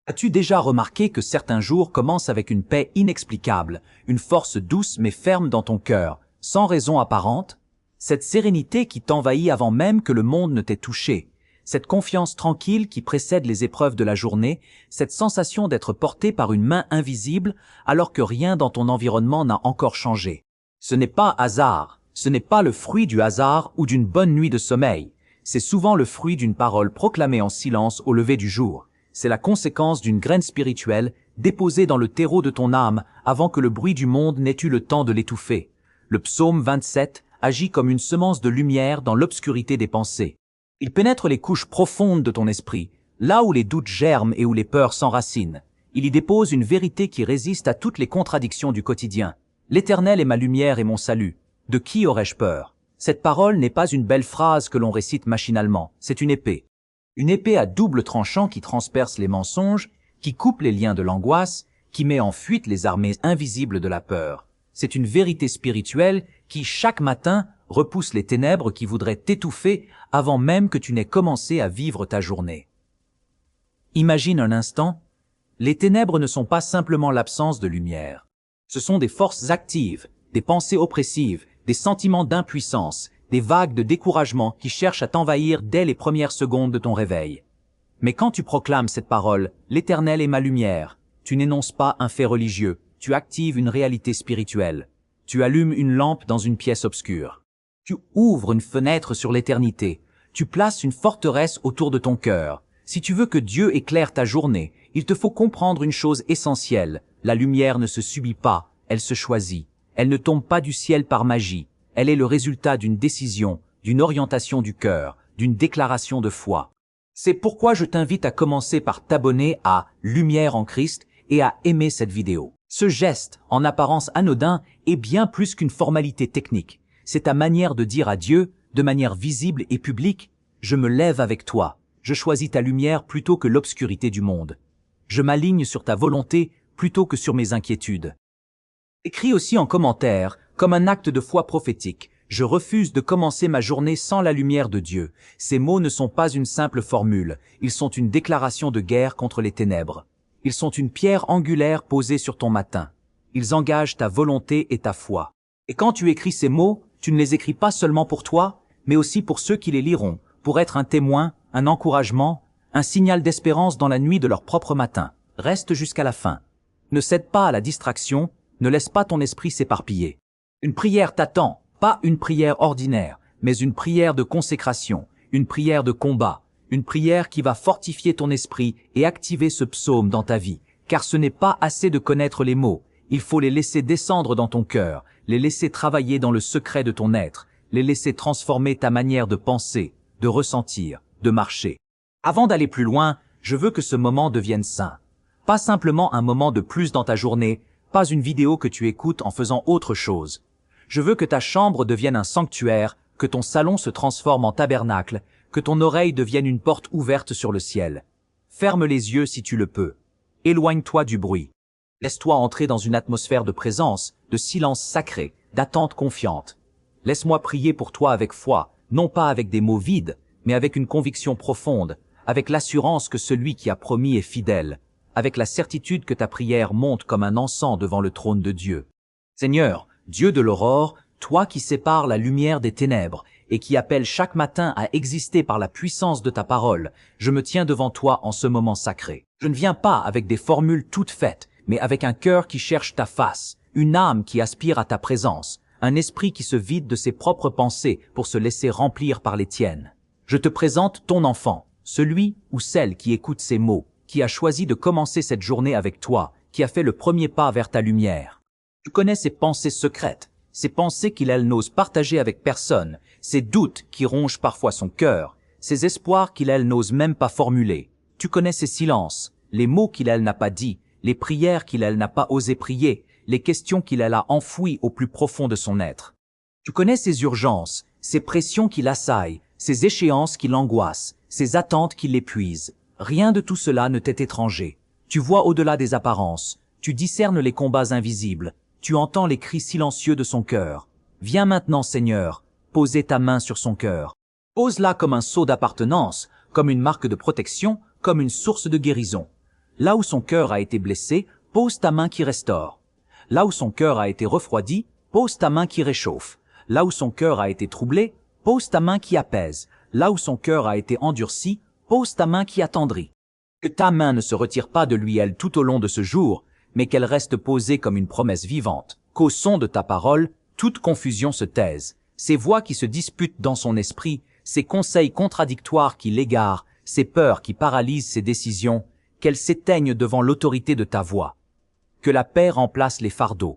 As-tu déjà remarqué que certains jours commencent avec une paix inexplicable, une force douce mais ferme dans ton cœur, sans raison apparente? Cette sérénité qui t'envahit avant même que le monde ne t'ait touché, cette confiance tranquille qui précède les épreuves de la journée, cette sensation d'être porté par une main invisible alors que rien dans ton environnement n'a encore changé. Ce n'est pas hasard, ce n'est pas le fruit du hasard ou d'une bonne nuit de sommeil, c'est souvent le fruit d'une parole proclamée en silence au lever du jour. C'est la conséquence d'une graine spirituelle déposée dans le terreau de ton âme avant que le bruit du monde n'ait eu le temps de l'étouffer. Le psaume 27 agit comme une semence de lumière dans l'obscurité des pensées. Il pénètre les couches profondes de ton esprit, là où les doutes germent et où les peurs s'enracinent. Il y dépose une vérité qui résiste à toutes les contradictions du quotidien. L'Éternel est ma lumière et mon salut. De qui aurais-je peur? Cette parole n'est pas une belle phrase que l'on récite machinalement, c'est une épée. Une épée à double tranchant qui transperce les mensonges, qui coupe les liens de l'angoisse, qui met en fuite les armées invisibles de la peur. C'est une vérité spirituelle qui, chaque matin, repousse les ténèbres qui voudraient t'étouffer avant même que tu n'aies commencé à vivre ta journée. Imagine un instant, les ténèbres ne sont pas simplement l'absence de lumière. Ce sont des forces actives, des pensées oppressives, des sentiments d'impuissance, des vagues de découragement qui cherchent à t'envahir dès les premières secondes de ton réveil. Mais quand tu proclames cette parole, l'Éternel est ma lumière, tu n'énonces pas un fait religieux, tu actives une réalité spirituelle. Tu allumes une lampe dans une pièce obscure. Tu ouvres une fenêtre sur l'éternité. Tu places une forteresse autour de ton cœur. Si tu veux que Dieu éclaire ta journée, il te faut comprendre une chose essentielle. La lumière ne se subit pas, elle se choisit. Elle ne tombe pas du ciel par magie. Elle est le résultat d'une décision, d'une orientation du cœur, d'une déclaration de foi. C'est pourquoi je t'invite à commencer par t'abonner à Lumière en Christ et à aimer cette vidéo. Ce geste, en apparence anodin, est bien plus qu'une formalité technique. C'est ta manière de dire à Dieu, de manière visible et publique, « Je me lève avec toi, je choisis ta lumière plutôt que l'obscurité du monde. Je m'aligne sur ta volonté plutôt que sur mes inquiétudes. » Écris aussi en commentaire, comme un acte de foi prophétique, « Je refuse de commencer ma journée sans la lumière de Dieu. » Ces mots ne sont pas une simple formule, ils sont une déclaration de guerre contre les ténèbres. Ils sont une pierre angulaire posée sur ton matin. Ils engagent ta volonté et ta foi. Et quand tu écris ces mots, tu ne les écris pas seulement pour toi, mais aussi pour ceux qui les liront, pour être un témoin, un encouragement, un signal d'espérance dans la nuit de leur propre matin. Reste jusqu'à la fin. Ne cède pas à la distraction, ne laisse pas ton esprit s'éparpiller. Une prière t'attend, pas une prière ordinaire, mais une prière de consécration, une prière de combat, une prière qui va fortifier ton esprit et activer ce psaume dans ta vie, car ce n'est pas assez de connaître les mots, il faut les laisser descendre dans ton cœur, les laisser travailler dans le secret de ton être, les laisser transformer ta manière de penser, de ressentir, de marcher. Avant d'aller plus loin, je veux que ce moment devienne saint. Pas simplement un moment de plus dans ta journée, pas une vidéo que tu écoutes en faisant autre chose. Je veux que ta chambre devienne un sanctuaire, que ton salon se transforme en tabernacle, que ton oreille devienne une porte ouverte sur le ciel. Ferme les yeux si tu le peux. Éloigne-toi du bruit. Laisse-toi entrer dans une atmosphère de présence, de silence sacré, d'attente confiante. Laisse-moi prier pour toi avec foi, non pas avec des mots vides, mais avec une conviction profonde, avec l'assurance que celui qui a promis est fidèle, avec la certitude que ta prière monte comme un encens devant le trône de Dieu. Seigneur, Dieu de l'aurore, toi qui sépares la lumière des ténèbres et qui appelles chaque matin à exister par la puissance de ta parole, je me tiens devant toi en ce moment sacré. Je ne viens pas avec des formules toutes faites, mais avec un cœur qui cherche ta face, une âme qui aspire à ta présence, un esprit qui se vide de ses propres pensées pour se laisser remplir par les tiennes. Je te présente ton enfant, celui ou celle qui écoute ces mots, qui a choisi de commencer cette journée avec toi, qui a fait le premier pas vers ta lumière. Tu connais ses pensées secrètes, ces pensées qu'il n'ose partager avec personne, ces doutes qui rongent parfois son cœur, ces espoirs qu'il n'ose même pas formuler. Tu connais ses silences, les mots qu'il n'a pas dit, les prières qu'il n'a pas osé prier, les questions qu'il a enfouies au plus profond de son être. Tu connais ses urgences, ses pressions qui l'assaillent, ses échéances qui l'angoissent, ses attentes qui l'épuisent. Rien de tout cela ne t'est étranger. Tu vois au-delà des apparences, tu discernes les combats invisibles, tu entends les cris silencieux de son cœur. Viens maintenant, Seigneur, poser ta main sur son cœur. Pose-la comme un sceau d'appartenance, comme une marque de protection, comme une source de guérison. Là où son cœur a été blessé, pose ta main qui restaure. Là où son cœur a été refroidi, pose ta main qui réchauffe. Là où son cœur a été troublé, pose ta main qui apaise. Là où son cœur a été endurci, pose ta main qui attendrit. Que ta main ne se retire pas de lui, elle, tout au long de ce jour, mais qu'elle reste posée comme une promesse vivante. Qu'au son de ta parole, toute confusion se taise. Ces voix qui se disputent dans son esprit, ces conseils contradictoires qui l'égarent, ces peurs qui paralysent ses décisions, qu'elles s'éteignent devant l'autorité de ta voix. Que la paix remplace les fardeaux.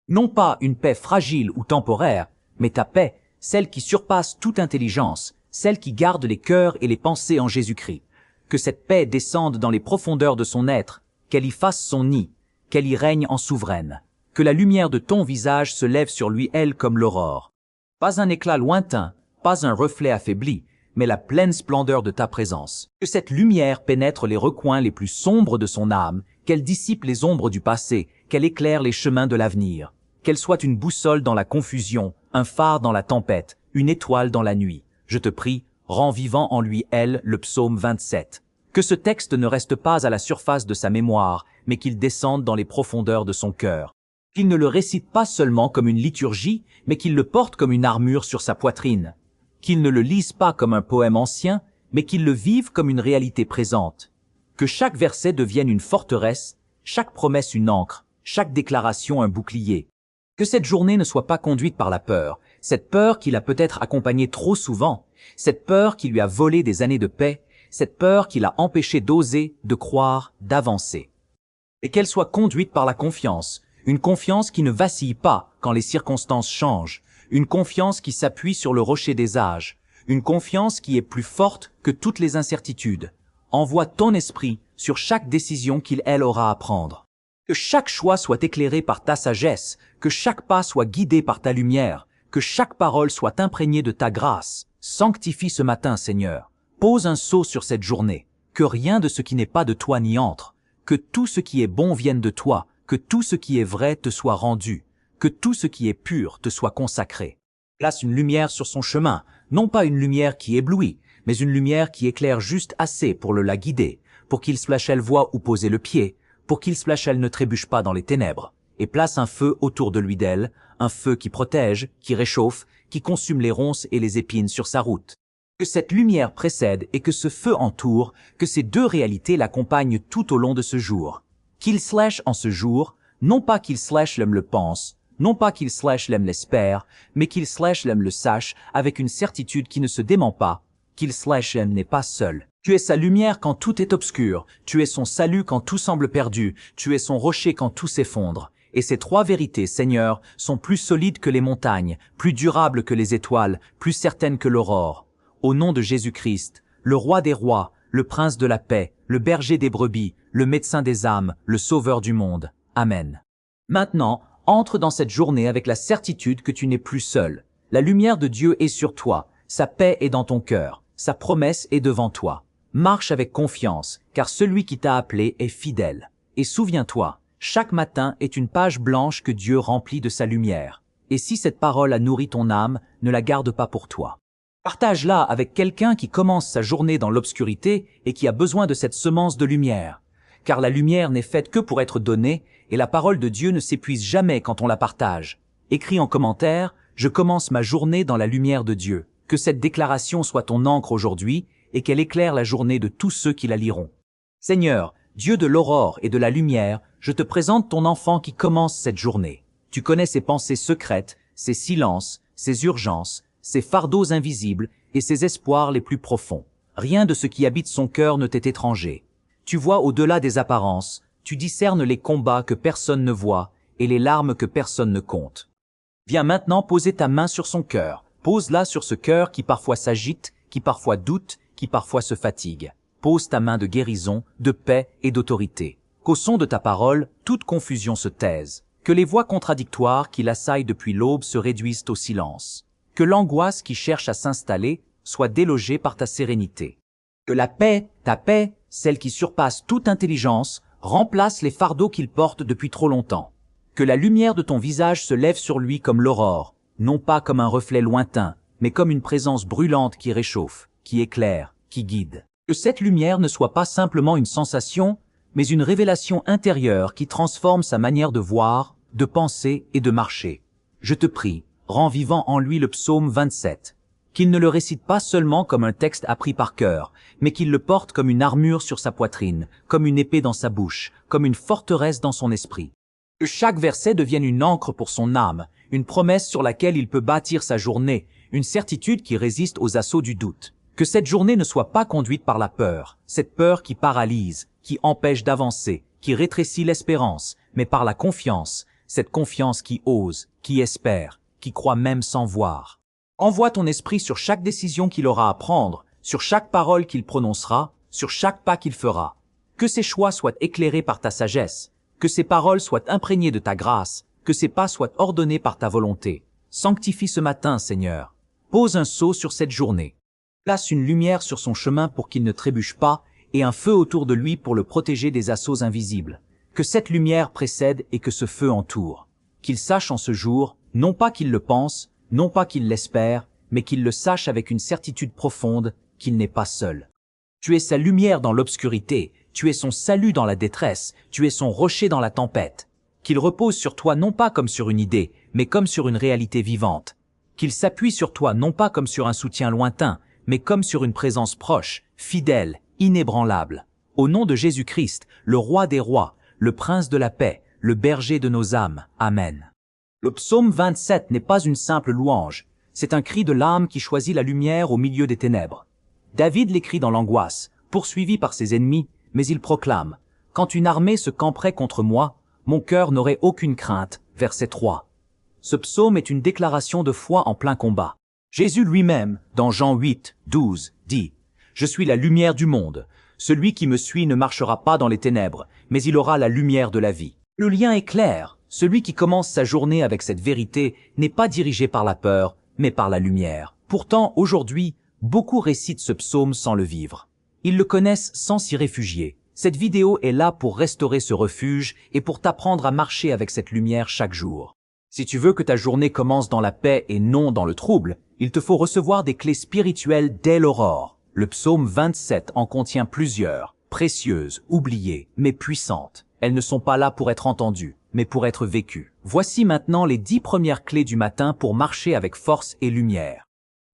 Non pas une paix fragile ou temporaire, mais ta paix, celle qui surpasse toute intelligence, celle qui garde les cœurs et les pensées en Jésus-Christ. Que cette paix descende dans les profondeurs de son être, qu'elle y fasse son nid, qu'elle y règne en souveraine. Que la lumière de ton visage se lève sur lui, elle, comme l'aurore. Pas un éclat lointain, pas un reflet affaibli, mais la pleine splendeur de ta présence. Que cette lumière pénètre les recoins les plus sombres de son âme, qu'elle dissipe les ombres du passé, qu'elle éclaire les chemins de l'avenir. Qu'elle soit une boussole dans la confusion, un phare dans la tempête, une étoile dans la nuit. Je te prie, rends vivant en lui, elle, le psaume 27. Que ce texte ne reste pas à la surface de sa mémoire, mais qu'il descende dans les profondeurs de son cœur. Qu'il ne le récite pas seulement comme une liturgie, mais qu'il le porte comme une armure sur sa poitrine. Qu'il ne le lise pas comme un poème ancien, mais qu'il le vive comme une réalité présente. Que chaque verset devienne une forteresse, chaque promesse une ancre, chaque déclaration un bouclier. Que cette journée ne soit pas conduite par la peur, cette peur qui l'a peut-être accompagnée trop souvent, cette peur qui lui a volé des années de paix, cette peur qui l'a empêché d'oser, de croire, d'avancer. Et qu'elle soit conduite par la confiance, une confiance qui ne vacille pas quand les circonstances changent, une confiance qui s'appuie sur le rocher des âges, une confiance qui est plus forte que toutes les incertitudes. Envoie ton esprit sur chaque décision elle aura à prendre. Que chaque choix soit éclairé par ta sagesse, que chaque pas soit guidé par ta lumière, que chaque parole soit imprégnée de ta grâce. Sanctifie ce matin, Seigneur. Pose un sceau sur cette journée. Que rien de ce qui n'est pas de toi n'y entre. Que tout ce qui est bon vienne de toi. Que tout ce qui est vrai te soit rendu. Que tout ce qui est pur te soit consacré. Place une lumière sur son chemin, non pas une lumière qui éblouit, mais une lumière qui éclaire juste assez pour la guider, pour qu'il sache elle voie où poser le pied, pour qu'il sache elle ne trébuche pas dans les ténèbres, et place un feu autour de lui d'elle, un feu qui protège, qui réchauffe, qui consume les ronces et les épines sur sa route. Que cette lumière précède et que ce feu entoure, que ces deux réalités l'accompagnent tout au long de ce jour. Qu'il slash en ce jour, non pas qu'il slash l'aime le pense, non pas qu'il slash l'aime l'espère, mais qu'il slash l'aime le sache avec une certitude qui ne se dément pas, qu'il slash l'aime n'est pas seul. Tu es sa lumière quand tout est obscur, tu es son salut quand tout semble perdu, tu es son rocher quand tout s'effondre. Et ces trois vérités, Seigneur, sont plus solides que les montagnes, plus durables que les étoiles, plus certaines que l'aurore. Au nom de Jésus-Christ, le roi des rois, le prince de la paix, le berger des brebis, le médecin des âmes, le sauveur du monde. Amen. Maintenant, entre dans cette journée avec la certitude que tu n'es plus seul. La lumière de Dieu est sur toi, sa paix est dans ton cœur, sa promesse est devant toi. Marche avec confiance, car celui qui t'a appelé est fidèle. Et souviens-toi, chaque matin est une page blanche que Dieu remplit de sa lumière. Et si cette parole a nourri ton âme, ne la garde pas pour toi. Partage-la avec quelqu'un qui commence sa journée dans l'obscurité et qui a besoin de cette semence de lumière. Car la lumière n'est faite que pour être donnée, et la parole de Dieu ne s'épuise jamais quand on la partage. Écris en commentaire, je commence ma journée dans la lumière de Dieu. Que cette déclaration soit ton encre aujourd'hui, et qu'elle éclaire la journée de tous ceux qui la liront. Seigneur, Dieu de l'aurore et de la lumière, je te présente ton enfant qui commence cette journée. Tu connais ses pensées secrètes, ses silences, ses urgences, ses fardeaux invisibles et ses espoirs les plus profonds. Rien de ce qui habite son cœur ne t'est étranger. Tu vois au-delà des apparences, tu discernes les combats que personne ne voit et les larmes que personne ne compte. Viens maintenant poser ta main sur son cœur. Pose-la sur ce cœur qui parfois s'agite, qui parfois doute, qui parfois se fatigue. Pose ta main de guérison, de paix et d'autorité. Qu'au son de ta parole, toute confusion se taise. Que les voix contradictoires qui l'assaillent depuis l'aube se réduisent au silence. Que l'angoisse qui cherche à s'installer soit délogée par ta sérénité. Que la paix, ta paix, celle qui surpasse toute intelligence, remplace les fardeaux qu'il porte depuis trop longtemps. Que la lumière de ton visage se lève sur lui comme l'aurore, non pas comme un reflet lointain, mais comme une présence brûlante qui réchauffe, qui éclaire, qui guide. Que cette lumière ne soit pas simplement une sensation, mais une révélation intérieure qui transforme sa manière de voir, de penser et de marcher. Je te prie, rends vivant en lui le psaume 27. Qu'il ne le récite pas seulement comme un texte appris par cœur, mais qu'il le porte comme une armure sur sa poitrine, comme une épée dans sa bouche, comme une forteresse dans son esprit. Que chaque verset devienne une ancre pour son âme, une promesse sur laquelle il peut bâtir sa journée, une certitude qui résiste aux assauts du doute. Que cette journée ne soit pas conduite par la peur, cette peur qui paralyse, qui empêche d'avancer, qui rétrécit l'espérance, mais par la confiance, cette confiance qui ose, qui espère, qui croit même sans voir. Envoie ton esprit sur chaque décision qu'il aura à prendre, sur chaque parole qu'il prononcera, sur chaque pas qu'il fera. Que ses choix soient éclairés par ta sagesse, que ses paroles soient imprégnées de ta grâce, que ses pas soient ordonnés par ta volonté. Sanctifie ce matin, Seigneur. Pose un sceau sur cette journée. Place une lumière sur son chemin pour qu'il ne trébuche pas et un feu autour de lui pour le protéger des assauts invisibles. Que cette lumière précède et que ce feu entoure. Qu'il sache en ce jour, non pas qu'il le pense, non pas qu'il l'espère, mais qu'il le sache avec une certitude profonde qu'il n'est pas seul. Tu es sa lumière dans l'obscurité, tu es son salut dans la détresse, tu es son rocher dans la tempête. Qu'il repose sur toi non pas comme sur une idée, mais comme sur une réalité vivante. Qu'il s'appuie sur toi non pas comme sur un soutien lointain, mais comme sur une présence proche, fidèle, inébranlable. Au nom de Jésus-Christ, le roi des rois, le prince de la paix, le berger de nos âmes. Amen. Le psaume 27 n'est pas une simple louange, c'est un cri de l'âme qui choisit la lumière au milieu des ténèbres. David l'écrit dans l'angoisse, poursuivi par ses ennemis, mais il proclame « Quand une armée se camperait contre moi, mon cœur n'aurait aucune crainte » verset 3. Ce psaume est une déclaration de foi en plein combat. Jésus lui-même, dans Jean 8, 12, dit « Je suis la lumière du monde. Celui qui me suit ne marchera pas dans les ténèbres, mais il aura la lumière de la vie. » Le lien est clair. Celui qui commence sa journée avec cette vérité n'est pas dirigé par la peur, mais par la lumière. Pourtant, aujourd'hui, beaucoup récitent ce psaume sans le vivre. Ils le connaissent sans s'y réfugier. Cette vidéo est là pour restaurer ce refuge et pour t'apprendre à marcher avec cette lumière chaque jour. Si tu veux que ta journée commence dans la paix et non dans le trouble, il te faut recevoir des clés spirituelles dès l'aurore. Le psaume 27 en contient plusieurs, précieuses, oubliées, mais puissantes. Elles ne sont pas là pour être entendues, mais pour être vécues. Voici maintenant les 10 premières clés du matin pour marcher avec force et lumière.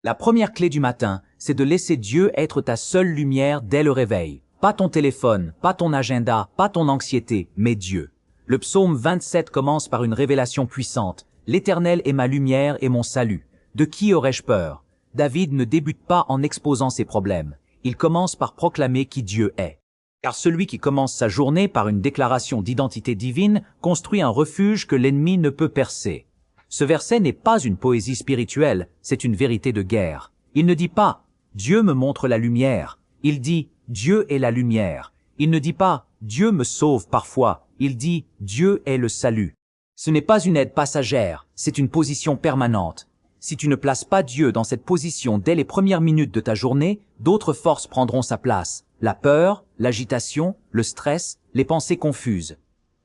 La première clé du matin, c'est de laisser Dieu être ta seule lumière dès le réveil. Pas ton téléphone, pas ton agenda, pas ton anxiété, mais Dieu. Le psaume 27 commence par une révélation puissante. L'Éternel est ma lumière et mon salut. De qui aurais-je peur? David ne débute pas en exposant ses problèmes. Il commence par proclamer qui Dieu est. Car celui qui commence sa journée par une déclaration d'identité divine construit un refuge que l'ennemi ne peut percer. Ce verset n'est pas une poésie spirituelle, c'est une vérité de guerre. Il ne dit pas « Dieu me montre la lumière », il dit « Dieu est la lumière ». Il ne dit pas « Dieu me sauve parfois », il dit « Dieu est le salut ». Ce n'est pas une aide passagère, c'est une position permanente. Si tu ne places pas Dieu dans cette position dès les premières minutes de ta journée, d'autres forces prendront sa place. La peur, l'agitation, le stress, les pensées confuses.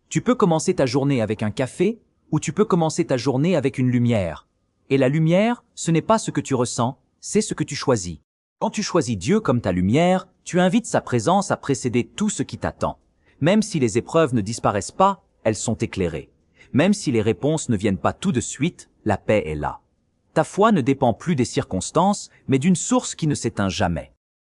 Tu peux commencer ta journée avec un café, ou tu peux commencer ta journée avec une lumière. Et la lumière, ce n'est pas ce que tu ressens, c'est ce que tu choisis. Quand tu choisis Dieu comme ta lumière, tu invites sa présence à précéder tout ce qui t'attend. Même si les épreuves ne disparaissent pas, elles sont éclairées. Même si les réponses ne viennent pas tout de suite, la paix est là. Ta foi ne dépend plus des circonstances, mais d'une source qui ne s'éteint jamais.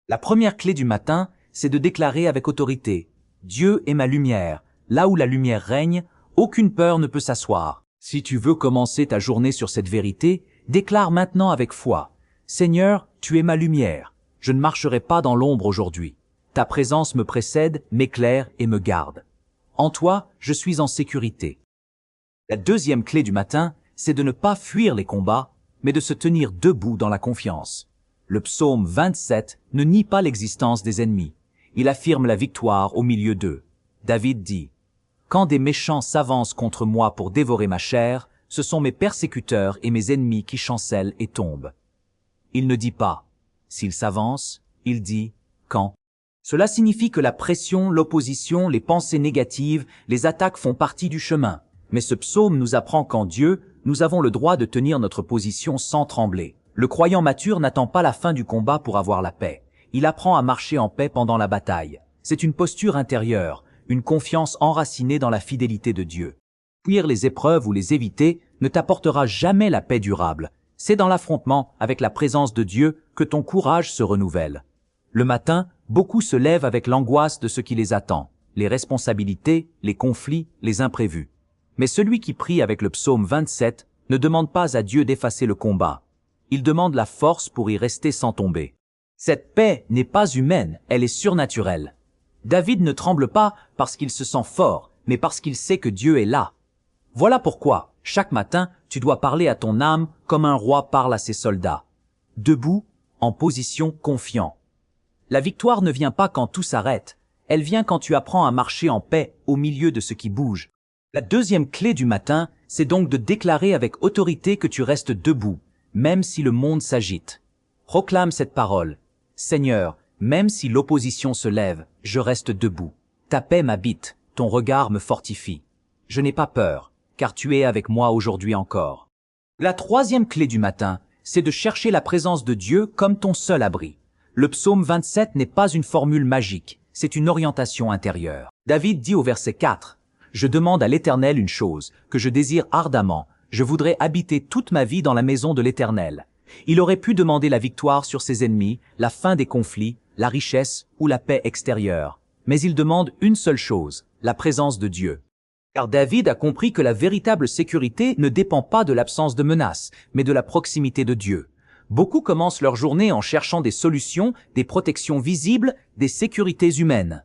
La première clé du matin, c'est de déclarer avec autorité « Dieu est ma lumière. Là où la lumière règne, aucune peur ne peut s'asseoir. » Si tu veux commencer ta journée sur cette vérité, déclare maintenant avec foi « Seigneur, tu es ma lumière. Je ne marcherai pas dans l'ombre aujourd'hui. Ta présence me précède, m'éclaire et me garde. En toi, je suis en sécurité. » La deuxième clé du matin, c'est de ne pas fuir les combats, mais de se tenir debout dans la confiance. Le psaume 27 ne nie pas l'existence des ennemis. Il affirme la victoire au milieu d'eux. David dit « Quand des méchants s'avancent contre moi pour dévorer ma chair, ce sont mes persécuteurs et mes ennemis qui chancellent et tombent. » Il ne dit pas « S'ils s'avancent », il dit « Quand ». Cela signifie que la pression, l'opposition, les pensées négatives, les attaques font partie du chemin. Mais ce psaume nous apprend qu'en Dieu, nous avons le droit de tenir notre position sans trembler. Le croyant mature n'attend pas la fin du combat pour avoir la paix. Il apprend à marcher en paix pendant la bataille. C'est une posture intérieure, une confiance enracinée dans la fidélité de Dieu. Fuir les épreuves ou les éviter ne t'apportera jamais la paix durable. C'est dans l'affrontement avec la présence de Dieu que ton courage se renouvelle. Le matin, beaucoup se lèvent avec l'angoisse de ce qui les attend, les responsabilités, les conflits, les imprévus. Mais celui qui prie avec le psaume 27 ne demande pas à Dieu d'effacer le combat. Il demande la force pour y rester sans tomber. Cette paix n'est pas humaine, elle est surnaturelle. David ne tremble pas parce qu'il se sent fort, mais parce qu'il sait que Dieu est là. Voilà pourquoi, chaque matin, tu dois parler à ton âme comme un roi parle à ses soldats. Debout, en position confiant. La victoire ne vient pas quand tout s'arrête, elle vient quand tu apprends à marcher en paix au milieu de ce qui bouge. La deuxième clé du matin, c'est donc de déclarer avec autorité que tu restes debout, même si le monde s'agite. Proclame cette parole. Seigneur, même si l'opposition se lève, je reste debout. Ta paix m'habite, ton regard me fortifie. Je n'ai pas peur, car tu es avec moi aujourd'hui encore. La troisième clé du matin, c'est de chercher la présence de Dieu comme ton seul abri. Le psaume 27 n'est pas une formule magique, c'est une orientation intérieure. David dit au verset 4, « Je demande à l'Éternel une chose, que je désire ardemment, je voudrais habiter toute ma vie dans la maison de l'Éternel. » Il aurait pu demander la victoire sur ses ennemis, la fin des conflits, la richesse ou la paix extérieure. Mais il demande une seule chose, la présence de Dieu. Car David a compris que la véritable sécurité ne dépend pas de l'absence de menaces, mais de la proximité de Dieu. Beaucoup commencent leur journée en cherchant des solutions, des protections visibles, des sécurités humaines.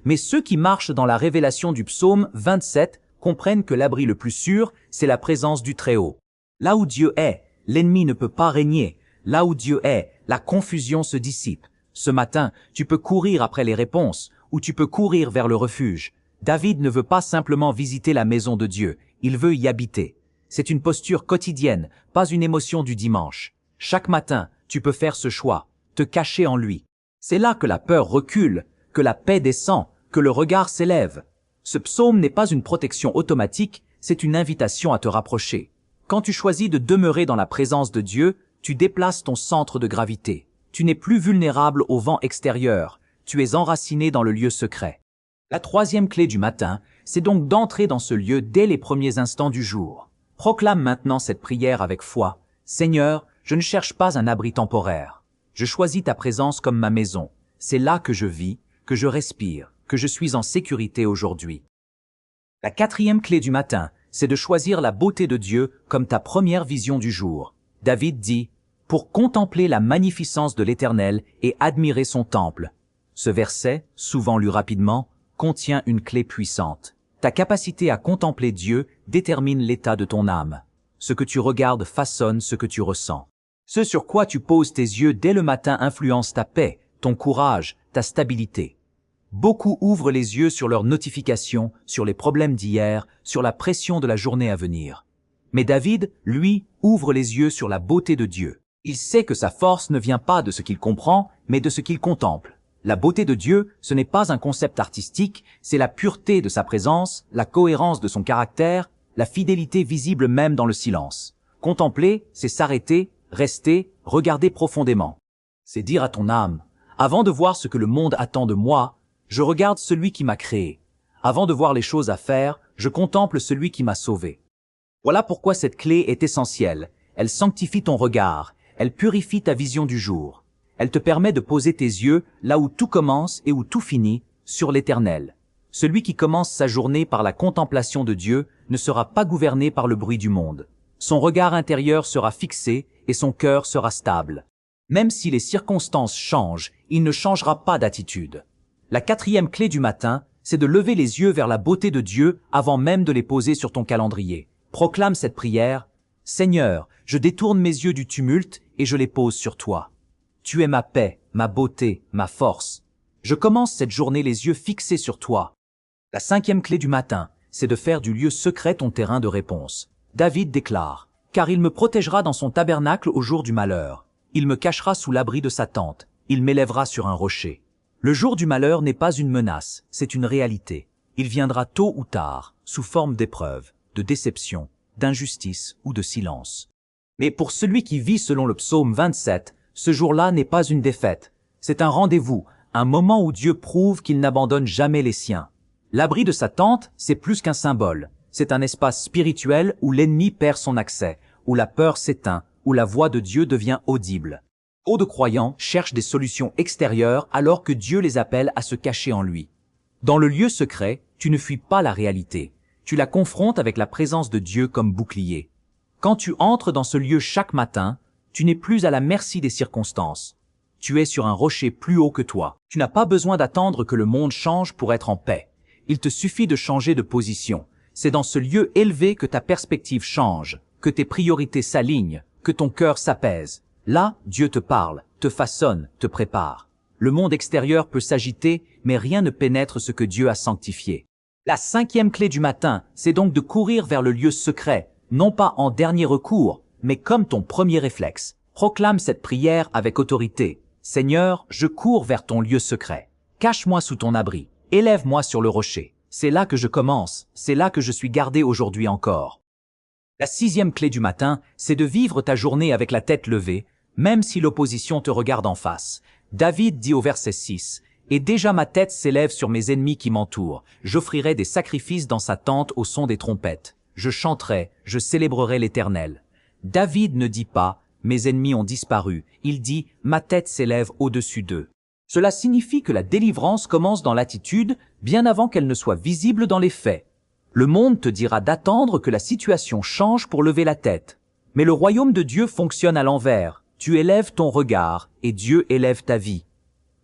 Mais ceux qui marchent dans la révélation du psaume 27 comprennent que l'abri le plus sûr, c'est la présence du Très-Haut. Là où Dieu est, l'ennemi ne peut pas régner. Là où Dieu est, la confusion se dissipe. Ce matin, tu peux courir après les réponses, ou tu peux courir vers le refuge. David ne veut pas simplement visiter la maison de Dieu, il veut y habiter. C'est une posture quotidienne, pas une émotion du dimanche. Chaque matin, tu peux faire ce choix, te cacher en lui. C'est là que la peur recule, que la paix descend, que le regard s'élève. Ce psaume n'est pas une protection automatique, c'est une invitation à te rapprocher. Quand tu choisis de demeurer dans la présence de Dieu, tu déplaces ton centre de gravité. Tu n'es plus vulnérable au vent extérieur, tu es enraciné dans le lieu secret. La troisième clé du matin, c'est donc d'entrer dans ce lieu dès les premiers instants du jour. Proclame maintenant cette prière avec foi. Seigneur, je ne cherche pas un abri temporaire. Je choisis ta présence comme ma maison. C'est là que je vis, que je respire, que je suis en sécurité aujourd'hui. La quatrième clé du matin, c'est de choisir la beauté de Dieu comme ta première vision du jour. David dit, « Pour contempler la magnificence de l'Éternel et admirer son temple. » Ce verset, souvent lu rapidement, contient une clé puissante. Ta capacité à contempler Dieu détermine l'état de ton âme. Ce que tu regardes façonne ce que tu ressens. Ce sur quoi tu poses tes yeux dès le matin influence ta paix, ton courage, ta stabilité. Beaucoup ouvrent les yeux sur leurs notifications, sur les problèmes d'hier, sur la pression de la journée à venir. Mais David, lui, ouvre les yeux sur la beauté de Dieu. Il sait que sa force ne vient pas de ce qu'il comprend, mais de ce qu'il contemple. La beauté de Dieu, ce n'est pas un concept artistique, c'est la pureté de sa présence, la cohérence de son caractère, la fidélité visible même dans le silence. Contempler, c'est s'arrêter, rester, regarder profondément. C'est dire à ton âme, avant de voir ce que le monde attend de moi, je regarde celui qui m'a créé. Avant de voir les choses à faire, je contemple celui qui m'a sauvé. Voilà pourquoi cette clé est essentielle. Elle sanctifie ton regard, elle purifie ta vision du jour. Elle te permet de poser tes yeux là où tout commence et où tout finit, sur l'Éternel. Celui qui commence sa journée par la contemplation de Dieu ne sera pas gouverné par le bruit du monde. Son regard intérieur sera fixé et son cœur sera stable. Même si les circonstances changent, il ne changera pas d'attitude. La quatrième clé du matin, c'est de lever les yeux vers la beauté de Dieu avant même de les poser sur ton calendrier. Proclame cette prière. Seigneur, je détourne mes yeux du tumulte et je les pose sur toi. Tu es ma paix, ma beauté, ma force. Je commence cette journée les yeux fixés sur toi. La cinquième clé du matin, c'est de faire du lieu secret ton terrain de réponse. David déclare, « Car il me protégera dans son tabernacle au jour du malheur. Il me cachera sous l'abri de sa tente. Il m'élèvera sur un rocher. » Le jour du malheur n'est pas une menace, c'est une réalité. Il viendra tôt ou tard, sous forme d'épreuve, de déception, d'injustice ou de silence. Mais pour celui qui vit selon le psaume 27, ce jour-là n'est pas une défaite. C'est un rendez-vous, un moment où Dieu prouve qu'il n'abandonne jamais les siens. L'abri de sa tente, c'est plus qu'un symbole. C'est un espace spirituel où l'ennemi perd son accès, où la peur s'éteint, où la voix de Dieu devient audible. Trop de croyants cherchent des solutions extérieures alors que Dieu les appelle à se cacher en lui. Dans le lieu secret, tu ne fuis pas la réalité. Tu la confrontes avec la présence de Dieu comme bouclier. Quand tu entres dans ce lieu chaque matin, tu n'es plus à la merci des circonstances. Tu es sur un rocher plus haut que toi. Tu n'as pas besoin d'attendre que le monde change pour être en paix. Il te suffit de changer de position. C'est dans ce lieu élevé que ta perspective change, que tes priorités s'alignent, que ton cœur s'apaise. Là, Dieu te parle, te façonne, te prépare. Le monde extérieur peut s'agiter, mais rien ne pénètre ce que Dieu a sanctifié. La 5e clé du matin, c'est donc de courir vers le lieu secret, non pas en dernier recours, mais comme ton premier réflexe. Proclame cette prière avec autorité. Seigneur, je cours vers ton lieu secret. Cache-moi sous ton abri. Élève-moi sur le rocher. C'est là que je commence, c'est là que je suis gardé aujourd'hui encore. La 6e clé du matin, c'est de vivre ta journée avec la tête levée, même si l'opposition te regarde en face. David dit au verset 6, « Et déjà ma tête s'élève sur mes ennemis qui m'entourent. J'offrirai des sacrifices dans sa tente au son des trompettes. Je chanterai, je célébrerai l'Éternel. » David ne dit pas, « Mes ennemis ont disparu ». Il dit, « Ma tête s'élève au-dessus d'eux ». Cela signifie que la délivrance commence dans l'attitude, bien avant qu'elle ne soit visible dans les faits. Le monde te dira d'attendre que la situation change pour lever la tête. Mais le royaume de Dieu fonctionne à l'envers. Tu élèves ton regard et Dieu élève ta vie.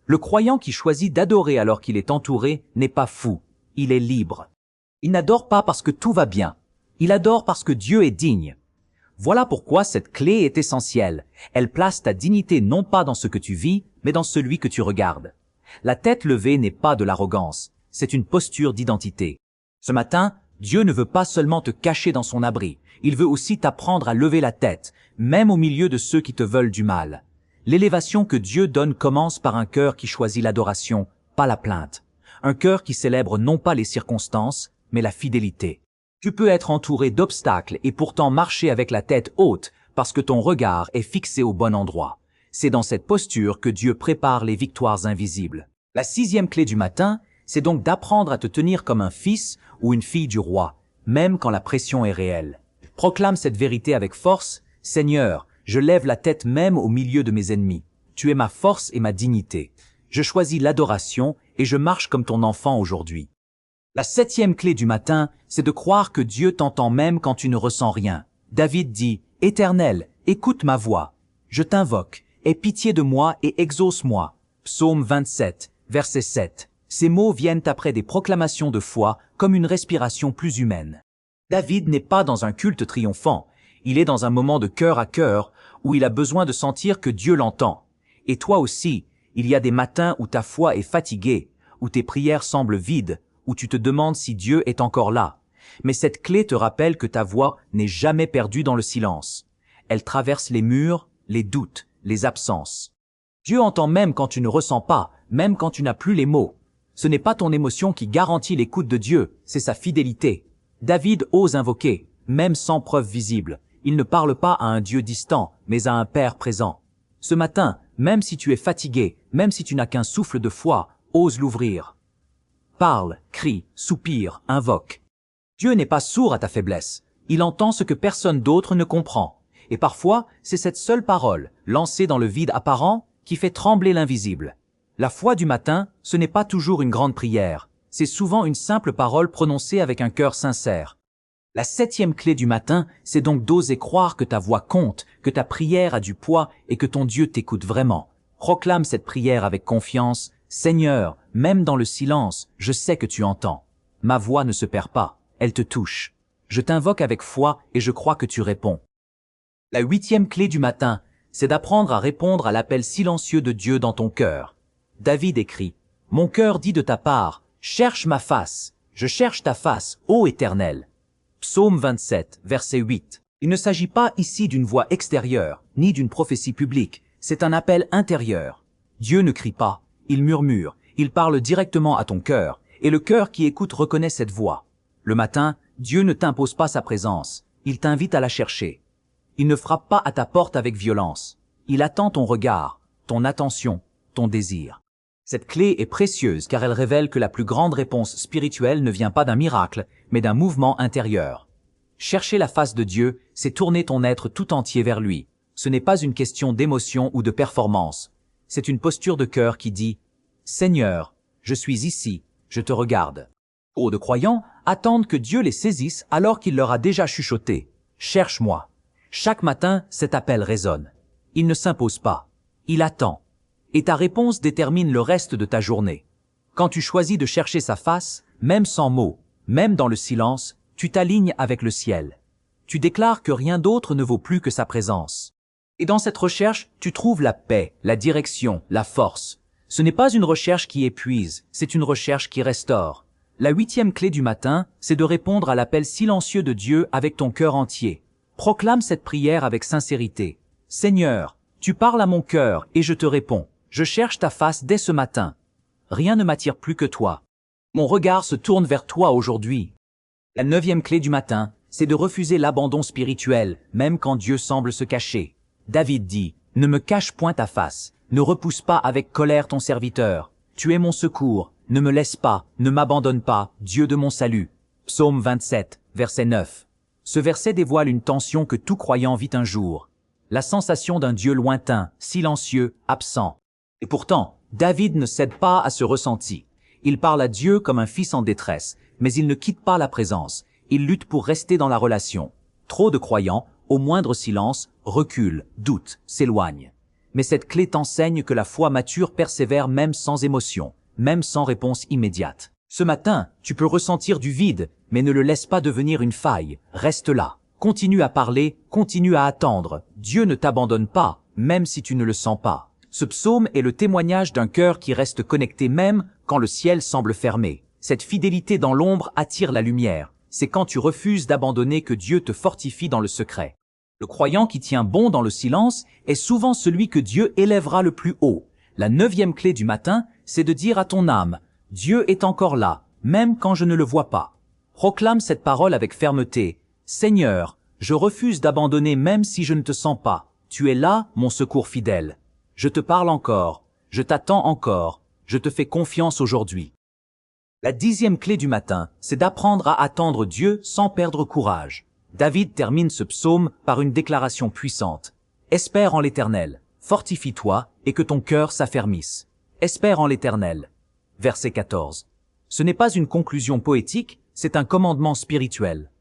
Le croyant qui choisit d'adorer alors qu'il est entouré n'est pas fou, il est libre. Il n'adore pas parce que tout va bien, il adore parce que Dieu est digne. Voilà pourquoi cette clé est essentielle. Elle place ta dignité non pas dans ce que tu vis, mais dans celui que tu regardes. La tête levée n'est pas de l'arrogance, c'est une posture d'identité. Ce matin, Dieu ne veut pas seulement te cacher dans son abri, il veut aussi t'apprendre à lever la tête, même au milieu de ceux qui te veulent du mal. L'élévation que Dieu donne commence par un cœur qui choisit l'adoration, pas la plainte. Un cœur qui célèbre non pas les circonstances, mais la fidélité. Tu peux être entouré d'obstacles et pourtant marcher avec la tête haute parce que ton regard est fixé au bon endroit. C'est dans cette posture que Dieu prépare les victoires invisibles. La 6e clé du matin, c'est donc d'apprendre à te tenir comme un fils ou une fille du roi, même quand la pression est réelle. Proclame cette vérité avec force. Seigneur, je lève la tête même au milieu de mes ennemis. Tu es ma force et ma dignité. Je choisis l'adoration et je marche comme ton enfant aujourd'hui. La 7e clé du matin, c'est de croire que Dieu t'entend même quand tu ne ressens rien. David dit, « Éternel, écoute ma voix. Je t'invoque, aie pitié de moi et exauce-moi. » Psaume 27, verset 7. Ces mots viennent après des proclamations de foi comme une respiration plus humaine. David n'est pas dans un culte triomphant. Il est dans un moment de cœur à cœur où il a besoin de sentir que Dieu l'entend. Et toi aussi, il y a des matins où ta foi est fatiguée, où tes prières semblent vides, où tu te demandes si Dieu est encore là. Mais cette clé te rappelle que ta voix n'est jamais perdue dans le silence. Elle traverse les murs, les doutes, les absences. Dieu entend même quand tu ne ressens pas, même quand tu n'as plus les mots. Ce n'est pas ton émotion qui garantit l'écoute de Dieu, c'est sa fidélité. David ose invoquer, même sans preuve visible. Il ne parle pas à un Dieu distant, mais à un Père présent. Ce matin, même si tu es fatigué, même si tu n'as qu'un souffle de foi, ose l'ouvrir. Parle, crie, soupire, invoque. Dieu n'est pas sourd à ta faiblesse. Il entend ce que personne d'autre ne comprend. Et parfois, c'est cette seule parole, lancée dans le vide apparent, qui fait trembler l'invisible. La foi du matin, ce n'est pas toujours une grande prière. C'est souvent une simple parole prononcée avec un cœur sincère. La 7e clé du matin, c'est donc d'oser croire que ta voix compte, que ta prière a du poids et que ton Dieu t'écoute vraiment. Proclame cette prière avec confiance. Seigneur, même dans le silence, je sais que tu entends. Ma voix ne se perd pas, elle te touche. Je t'invoque avec foi et je crois que tu réponds. La 8e clé du matin, c'est d'apprendre à répondre à l'appel silencieux de Dieu dans ton cœur. David écrit, « Mon cœur dit de ta part, cherche ma face, je cherche ta face, ô Éternel. » Psaume 27, verset 8. Il ne s'agit pas ici d'une voix extérieure, ni d'une prophétie publique, c'est un appel intérieur. Dieu ne crie pas. Il murmure, il parle directement à ton cœur, et le cœur qui écoute reconnaît cette voix. Le matin, Dieu ne t'impose pas sa présence, il t'invite à la chercher. Il ne frappe pas à ta porte avec violence. Il attend ton regard, ton attention, ton désir. Cette clé est précieuse car elle révèle que la plus grande réponse spirituelle ne vient pas d'un miracle, mais d'un mouvement intérieur. Chercher la face de Dieu, c'est tourner ton être tout entier vers lui. Ce n'est pas une question d'émotion ou de performance. C'est une posture de cœur qui dit « Seigneur, je suis ici, je te regarde ». Trop de croyants attendent que Dieu les saisisse alors qu'il leur a déjà chuchoté « Cherche-moi ». Chaque matin, cet appel résonne. Il ne s'impose pas. Il attend. Et ta réponse détermine le reste de ta journée. Quand tu choisis de chercher sa face, même sans mots, même dans le silence, tu t'alignes avec le ciel. Tu déclares que rien d'autre ne vaut plus que sa présence. Et dans cette recherche, tu trouves la paix, la direction, la force. Ce n'est pas une recherche qui épuise, c'est une recherche qui restaure. La 8e clé du matin, c'est de répondre à l'appel silencieux de Dieu avec ton cœur entier. Proclame cette prière avec sincérité. Seigneur, tu parles à mon cœur et je te réponds. Je cherche ta face dès ce matin. Rien ne m'attire plus que toi. Mon regard se tourne vers toi aujourd'hui. La 9e clé du matin, c'est de refuser l'abandon spirituel, même quand Dieu semble se cacher. David dit, « Ne me cache point ta face, ne repousse pas avec colère ton serviteur. Tu es mon secours, ne me laisse pas, ne m'abandonne pas, Dieu de mon salut. » Psaume 27, verset 9. Ce verset dévoile une tension que tout croyant vit un jour. La sensation d'un Dieu lointain, silencieux, absent. Et pourtant, David ne cède pas à ce ressenti. Il parle à Dieu comme un fils en détresse, mais il ne quitte pas la présence. Il lutte pour rester dans la relation. Trop de croyants, au moindre silence, reculent, doutent, s'éloignent. Mais cette clé t'enseigne que la foi mature persévère même sans émotion, même sans réponse immédiate. Ce matin, tu peux ressentir du vide, mais ne le laisse pas devenir une faille. Reste là. Continue à parler, continue à attendre. Dieu ne t'abandonne pas, même si tu ne le sens pas. Ce psaume est le témoignage d'un cœur qui reste connecté même quand le ciel semble fermé. Cette fidélité dans l'ombre attire la lumière. C'est quand tu refuses d'abandonner que Dieu te fortifie dans le secret. Le croyant qui tient bon dans le silence est souvent celui que Dieu élèvera le plus haut. La 9e clé du matin, c'est de dire à ton âme, « Dieu est encore là, même quand je ne le vois pas. » Proclame cette parole avec fermeté. « Seigneur, je refuse d'abandonner même si je ne te sens pas. Tu es là, mon secours fidèle. Je te parle encore, je t'attends encore, je te fais confiance aujourd'hui. » La 10e clé du matin, c'est d'apprendre à attendre Dieu sans perdre courage. David termine ce psaume par une déclaration puissante. « Espère en l'Éternel, fortifie-toi et que ton cœur s'affermisse. Espère en l'Éternel. » Verset 14. Ce n'est pas une conclusion poétique, c'est un commandement spirituel.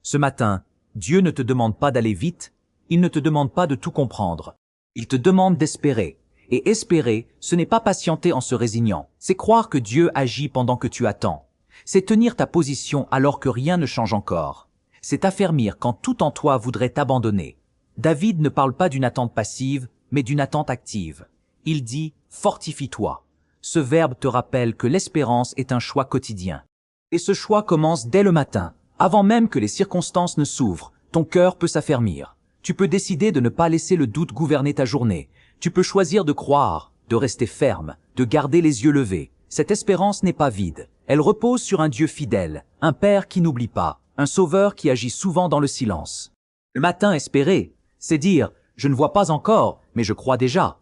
Ce matin, Dieu ne te demande pas d'aller vite, il ne te demande pas de tout comprendre. Il te demande d'espérer. Et espérer, ce n'est pas patienter en se résignant. C'est croire que Dieu agit pendant que tu attends. C'est tenir ta position alors que rien ne change encore. C'est t'affermir quand tout en toi voudrait t'abandonner. David ne parle pas d'une attente passive, mais d'une attente active. Il dit « fortifie-toi ». Ce verbe te rappelle que l'espérance est un choix quotidien. Et ce choix commence dès le matin. Avant même que les circonstances ne s'ouvrent, ton cœur peut s'affermir. Tu peux décider de ne pas laisser le doute gouverner ta journée. Tu peux choisir de croire, de rester ferme, de garder les yeux levés. Cette espérance n'est pas vide. Elle repose sur un Dieu fidèle, un Père qui n'oublie pas, un Sauveur qui agit souvent dans le silence. Le matin espérer, c'est dire « je ne vois pas encore, mais je crois déjà ».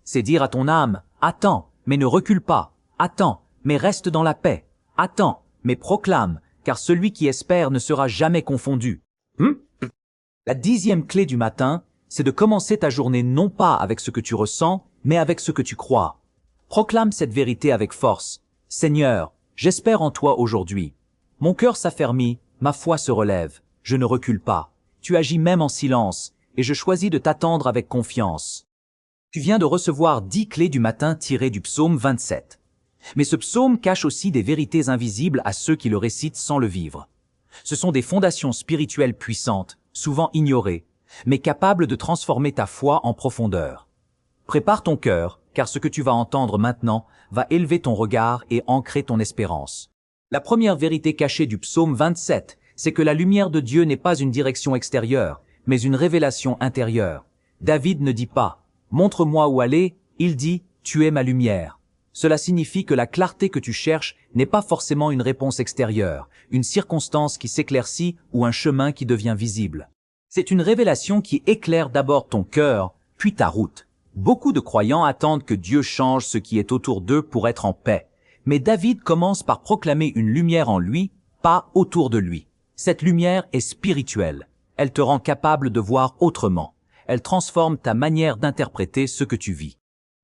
C'est dire à ton âme « attends, mais ne recule pas. Attends, mais reste dans la paix. Attends, mais proclame, car celui qui espère ne sera jamais confondu. » La 10e clé du matin, c'est de commencer ta journée non pas avec ce que tu ressens, mais avec ce que tu crois. Proclame cette vérité avec force. « Seigneur, j'espère en toi aujourd'hui. Mon cœur s'affermit, ma foi se relève. Je ne recule pas. Tu agis même en silence, et je choisis de t'attendre avec confiance. » Tu viens de recevoir 10 clés du matin tirées du psaume 27. Mais ce psaume cache aussi des vérités invisibles à ceux qui le récitent sans le vivre. Ce sont des fondations spirituelles puissantes, souvent ignorées, mais capables de transformer ta foi en profondeur. Prépare ton cœur, car ce que tu vas entendre maintenant va élever ton regard et ancrer ton espérance. La première vérité cachée du psaume 27, c'est que la lumière de Dieu n'est pas une direction extérieure, mais une révélation intérieure. David ne dit pas « montre-moi où aller », il dit « tu es ma lumière ». Cela signifie que la clarté que tu cherches n'est pas forcément une réponse extérieure, une circonstance qui s'éclaircit ou un chemin qui devient visible. C'est une révélation qui éclaire d'abord ton cœur, puis ta route. Beaucoup de croyants attendent que Dieu change ce qui est autour d'eux pour être en paix. Mais David commence par proclamer une lumière en lui, pas autour de lui. Cette lumière est spirituelle. Elle te rend capable de voir autrement. Elle transforme ta manière d'interpréter ce que tu vis.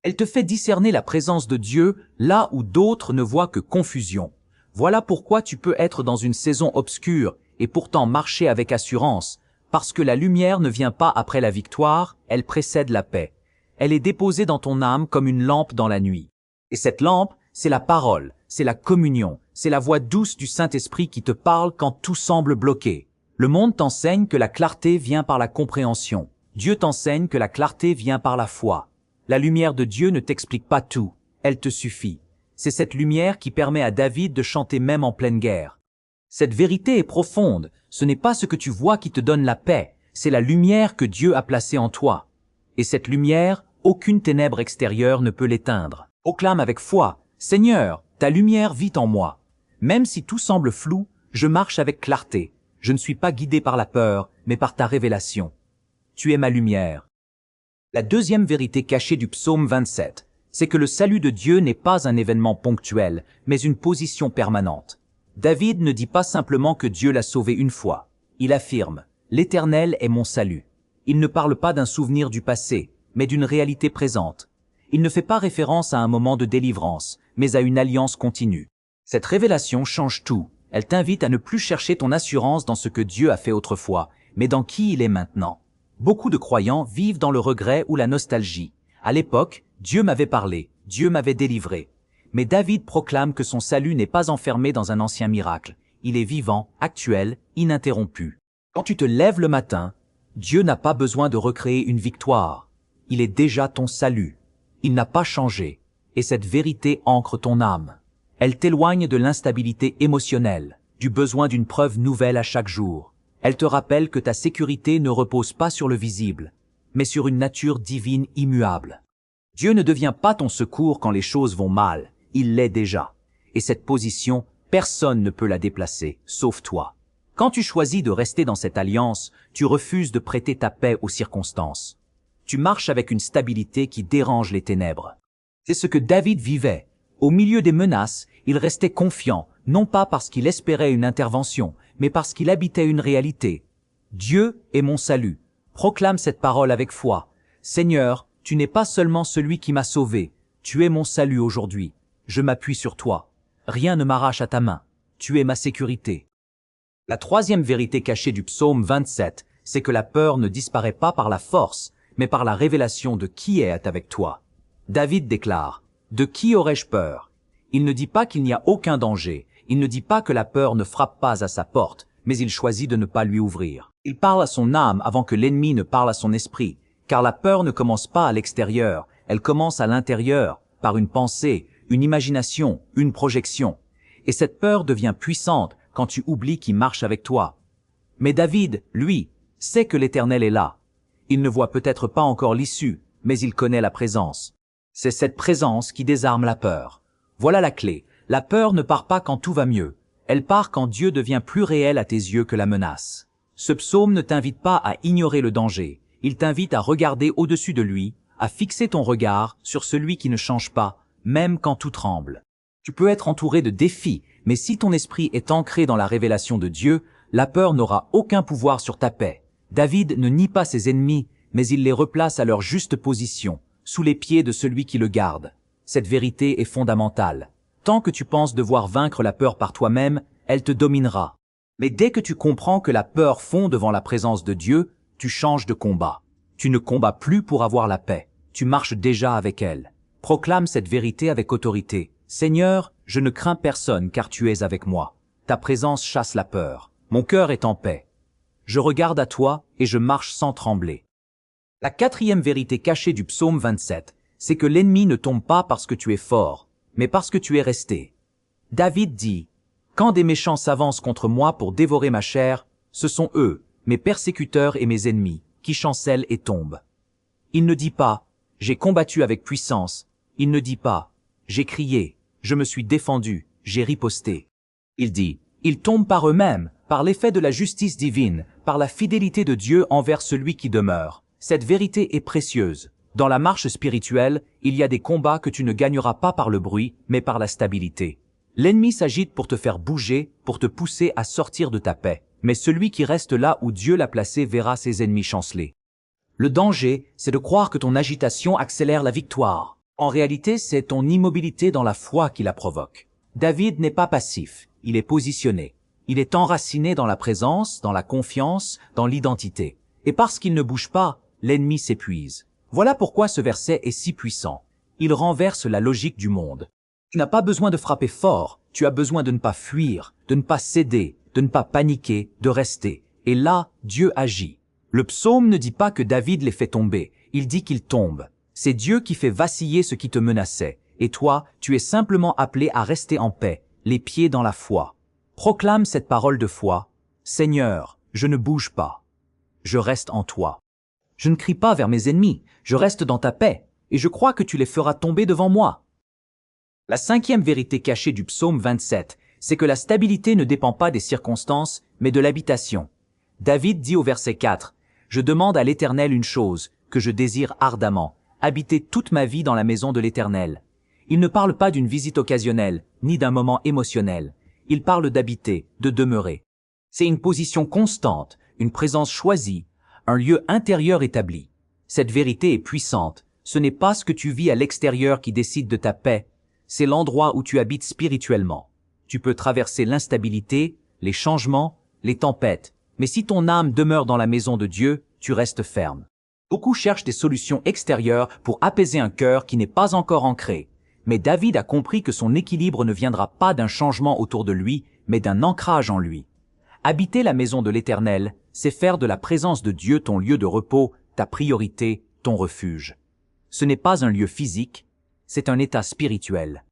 Elle te fait discerner la présence de Dieu là où d'autres ne voient que confusion. Voilà pourquoi tu peux être dans une saison obscure et pourtant marcher avec assurance, parce que la lumière ne vient pas après la victoire, elle précède la paix. Elle est déposée dans ton âme comme une lampe dans la nuit. Et cette lampe, c'est la parole, c'est la communion, c'est la voix douce du Saint-Esprit qui te parle quand tout semble bloqué. Le monde t'enseigne que la clarté vient par la compréhension. Dieu t'enseigne que la clarté vient par la foi. La lumière de Dieu ne t'explique pas tout, elle te suffit. C'est cette lumière qui permet à David de chanter même en pleine guerre. Cette vérité est profonde, ce n'est pas ce que tu vois qui te donne la paix, c'est la lumière que Dieu a placée en toi. Et cette lumière, aucune ténèbre extérieure ne peut l'éteindre. Proclame avec foi, Seigneur, ta lumière vit en moi. Même si tout semble flou, je marche avec clarté. Je ne suis pas guidé par la peur, mais par ta révélation. Tu es ma lumière. La deuxième vérité cachée du psaume 27, c'est que le salut de Dieu n'est pas un événement ponctuel, mais une position permanente. David ne dit pas simplement que Dieu l'a sauvé une fois. Il affirme, « L'Éternel est mon salut ». Il ne parle pas d'un souvenir du passé, mais d'une réalité présente. Il ne fait pas référence à un moment de délivrance, mais à une alliance continue. Cette révélation change tout. Elle t'invite à ne plus chercher ton assurance dans ce que Dieu a fait autrefois, mais dans qui il est maintenant. Beaucoup de croyants vivent dans le regret ou la nostalgie. À l'époque, Dieu m'avait parlé, Dieu m'avait délivré. Mais David proclame que son salut n'est pas enfermé dans un ancien miracle. Il est vivant, actuel, ininterrompu. Quand tu te lèves le matin, Dieu n'a pas besoin de recréer une victoire. Il est déjà ton salut. Il n'a pas changé. Et cette vérité ancre ton âme. Elle t'éloigne de l'instabilité émotionnelle, du besoin d'une preuve nouvelle à chaque jour. Elle te rappelle que ta sécurité ne repose pas sur le visible, mais sur une nature divine immuable. Dieu ne devient pas ton secours quand les choses vont mal, il l'est déjà. Et cette position, personne ne peut la déplacer, sauf toi. Quand tu choisis de rester dans cette alliance, tu refuses de prêter ta paix aux circonstances. Tu marches avec une stabilité qui dérange les ténèbres. C'est ce que David vivait. Au milieu des menaces, il restait confiant, non pas parce qu'il espérait une intervention, mais parce qu'il habitait une réalité. Dieu est mon salut. Proclame cette parole avec foi. Seigneur, tu n'es pas seulement celui qui m'a sauvé. Tu es mon salut aujourd'hui. Je m'appuie sur toi. Rien ne m'arrache à ta main. Tu es ma sécurité. La troisième vérité cachée du psaume 27, c'est que la peur ne disparaît pas par la force, mais par la révélation de qui est avec toi. David déclare, « De qui aurais-je peur ?» Il ne dit pas qu'il n'y a aucun danger. Il ne dit pas que la peur ne frappe pas à sa porte, mais il choisit de ne pas lui ouvrir. Il parle à son âme avant que l'ennemi ne parle à son esprit, car la peur ne commence pas à l'extérieur, elle commence à l'intérieur, par une pensée, une imagination, une projection. Et cette peur devient puissante quand tu oublies qui marche avec toi. Mais David, lui, sait que l'Éternel est là. Il ne voit peut-être pas encore l'issue, mais il connaît la présence. C'est cette présence qui désarme la peur. Voilà la clé. La peur ne part pas quand tout va mieux. Elle part quand Dieu devient plus réel à tes yeux que la menace. Ce psaume ne t'invite pas à ignorer le danger. Il t'invite à regarder au-dessus de lui, à fixer ton regard sur celui qui ne change pas, même quand tout tremble. Tu peux être entouré de défis, mais si ton esprit est ancré dans la révélation de Dieu, la peur n'aura aucun pouvoir sur ta paix. David ne nie pas ses ennemis, mais il les replace à leur juste position, sous les pieds de celui qui le garde. Cette vérité est fondamentale. Tant que tu penses devoir vaincre la peur par toi-même, elle te dominera. Mais dès que tu comprends que la peur fond devant la présence de Dieu, tu changes de combat. Tu ne combats plus pour avoir la paix. Tu marches déjà avec elle. Proclame cette vérité avec autorité. Seigneur, je ne crains personne car tu es avec moi. Ta présence chasse la peur. Mon cœur est en paix. Je regarde à toi et je marche sans trembler. La quatrième vérité cachée du psaume 27, c'est que l'ennemi ne tombe pas parce que tu es fort, mais parce que tu es resté. David dit, « Quand des méchants s'avancent contre moi pour dévorer ma chair, ce sont eux, mes persécuteurs et mes ennemis, qui chancellent et tombent. » Il ne dit pas, « J'ai combattu avec puissance ». Il ne dit pas, « J'ai crié, je me suis défendu, j'ai riposté ». Il dit, « Ils tombent par eux-mêmes, par l'effet de la justice divine, par la fidélité de Dieu envers celui qui demeure. » Cette vérité est précieuse. Dans la marche spirituelle, il y a des combats que tu ne gagneras pas par le bruit, mais par la stabilité. L'ennemi s'agite pour te faire bouger, pour te pousser à sortir de ta paix. Mais celui qui reste là où Dieu l'a placé verra ses ennemis chanceler. Le danger, c'est de croire que ton agitation accélère la victoire. En réalité, c'est ton immobilité dans la foi qui la provoque. David n'est pas passif, il est positionné. Il est enraciné dans la présence, dans la confiance, dans l'identité. Et parce qu'il ne bouge pas, l'ennemi s'épuise. Voilà pourquoi ce verset est si puissant. Il renverse la logique du monde. Tu n'as pas besoin de frapper fort, tu as besoin de ne pas fuir, de ne pas céder, de ne pas paniquer, de rester. Et là, Dieu agit. Le psaume ne dit pas que David les fait tomber, il dit qu'ils tombent. C'est Dieu qui fait vaciller ce qui te menaçait. Et toi, tu es simplement appelé à rester en paix, les pieds dans la foi. Proclame cette parole de foi. Seigneur, je ne bouge pas. Je reste en toi. Je ne crie pas vers mes ennemis, je reste dans ta paix, et je crois que tu les feras tomber devant moi. La cinquième vérité cachée du psaume 27, c'est que la stabilité ne dépend pas des circonstances, mais de l'habitation. David dit au verset 4, « Je demande à l'Éternel une chose, que je désire ardemment, habiter toute ma vie dans la maison de l'Éternel. » Il ne parle pas d'une visite occasionnelle, ni d'un moment émotionnel. Il parle d'habiter, de demeurer. C'est une position constante, une présence choisie, un lieu intérieur établi. Cette vérité est puissante. Ce n'est pas ce que tu vis à l'extérieur qui décide de ta paix, c'est l'endroit où tu habites spirituellement. Tu peux traverser l'instabilité, les changements, les tempêtes, mais si ton âme demeure dans la maison de Dieu, tu restes ferme. Beaucoup cherchent des solutions extérieures pour apaiser un cœur qui n'est pas encore ancré. Mais David a compris que son équilibre ne viendra pas d'un changement autour de lui, mais d'un ancrage en lui. Habiter la maison de l'Éternel, c'est faire de la présence de Dieu ton lieu de repos, ta priorité, ton refuge. Ce n'est pas un lieu physique, c'est un état spirituel.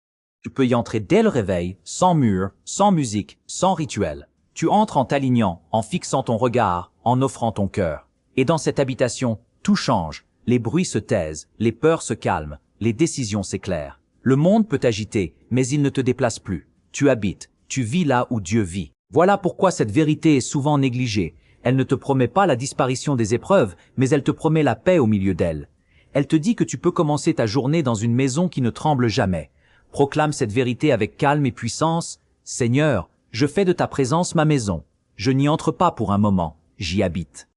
Tu peux y entrer dès le réveil, sans mur, sans musique, sans rituel. Tu entres en t'alignant, en fixant ton regard, en offrant ton cœur. Et dans cette habitation, tout change. Les bruits se taisent, les peurs se calment, les décisions s'éclairent. Le monde peut t'agiter, mais il ne te déplace plus. Tu habites, tu vis là où Dieu vit. Voilà pourquoi cette vérité est souvent négligée. Elle ne te promet pas la disparition des épreuves, mais elle te promet la paix au milieu d'elles. Elle te dit que tu peux commencer ta journée dans une maison qui ne tremble jamais. Proclame cette vérité avec calme et puissance. Seigneur, je fais de ta présence ma maison. Je n'y entre pas pour un moment, j'y habite.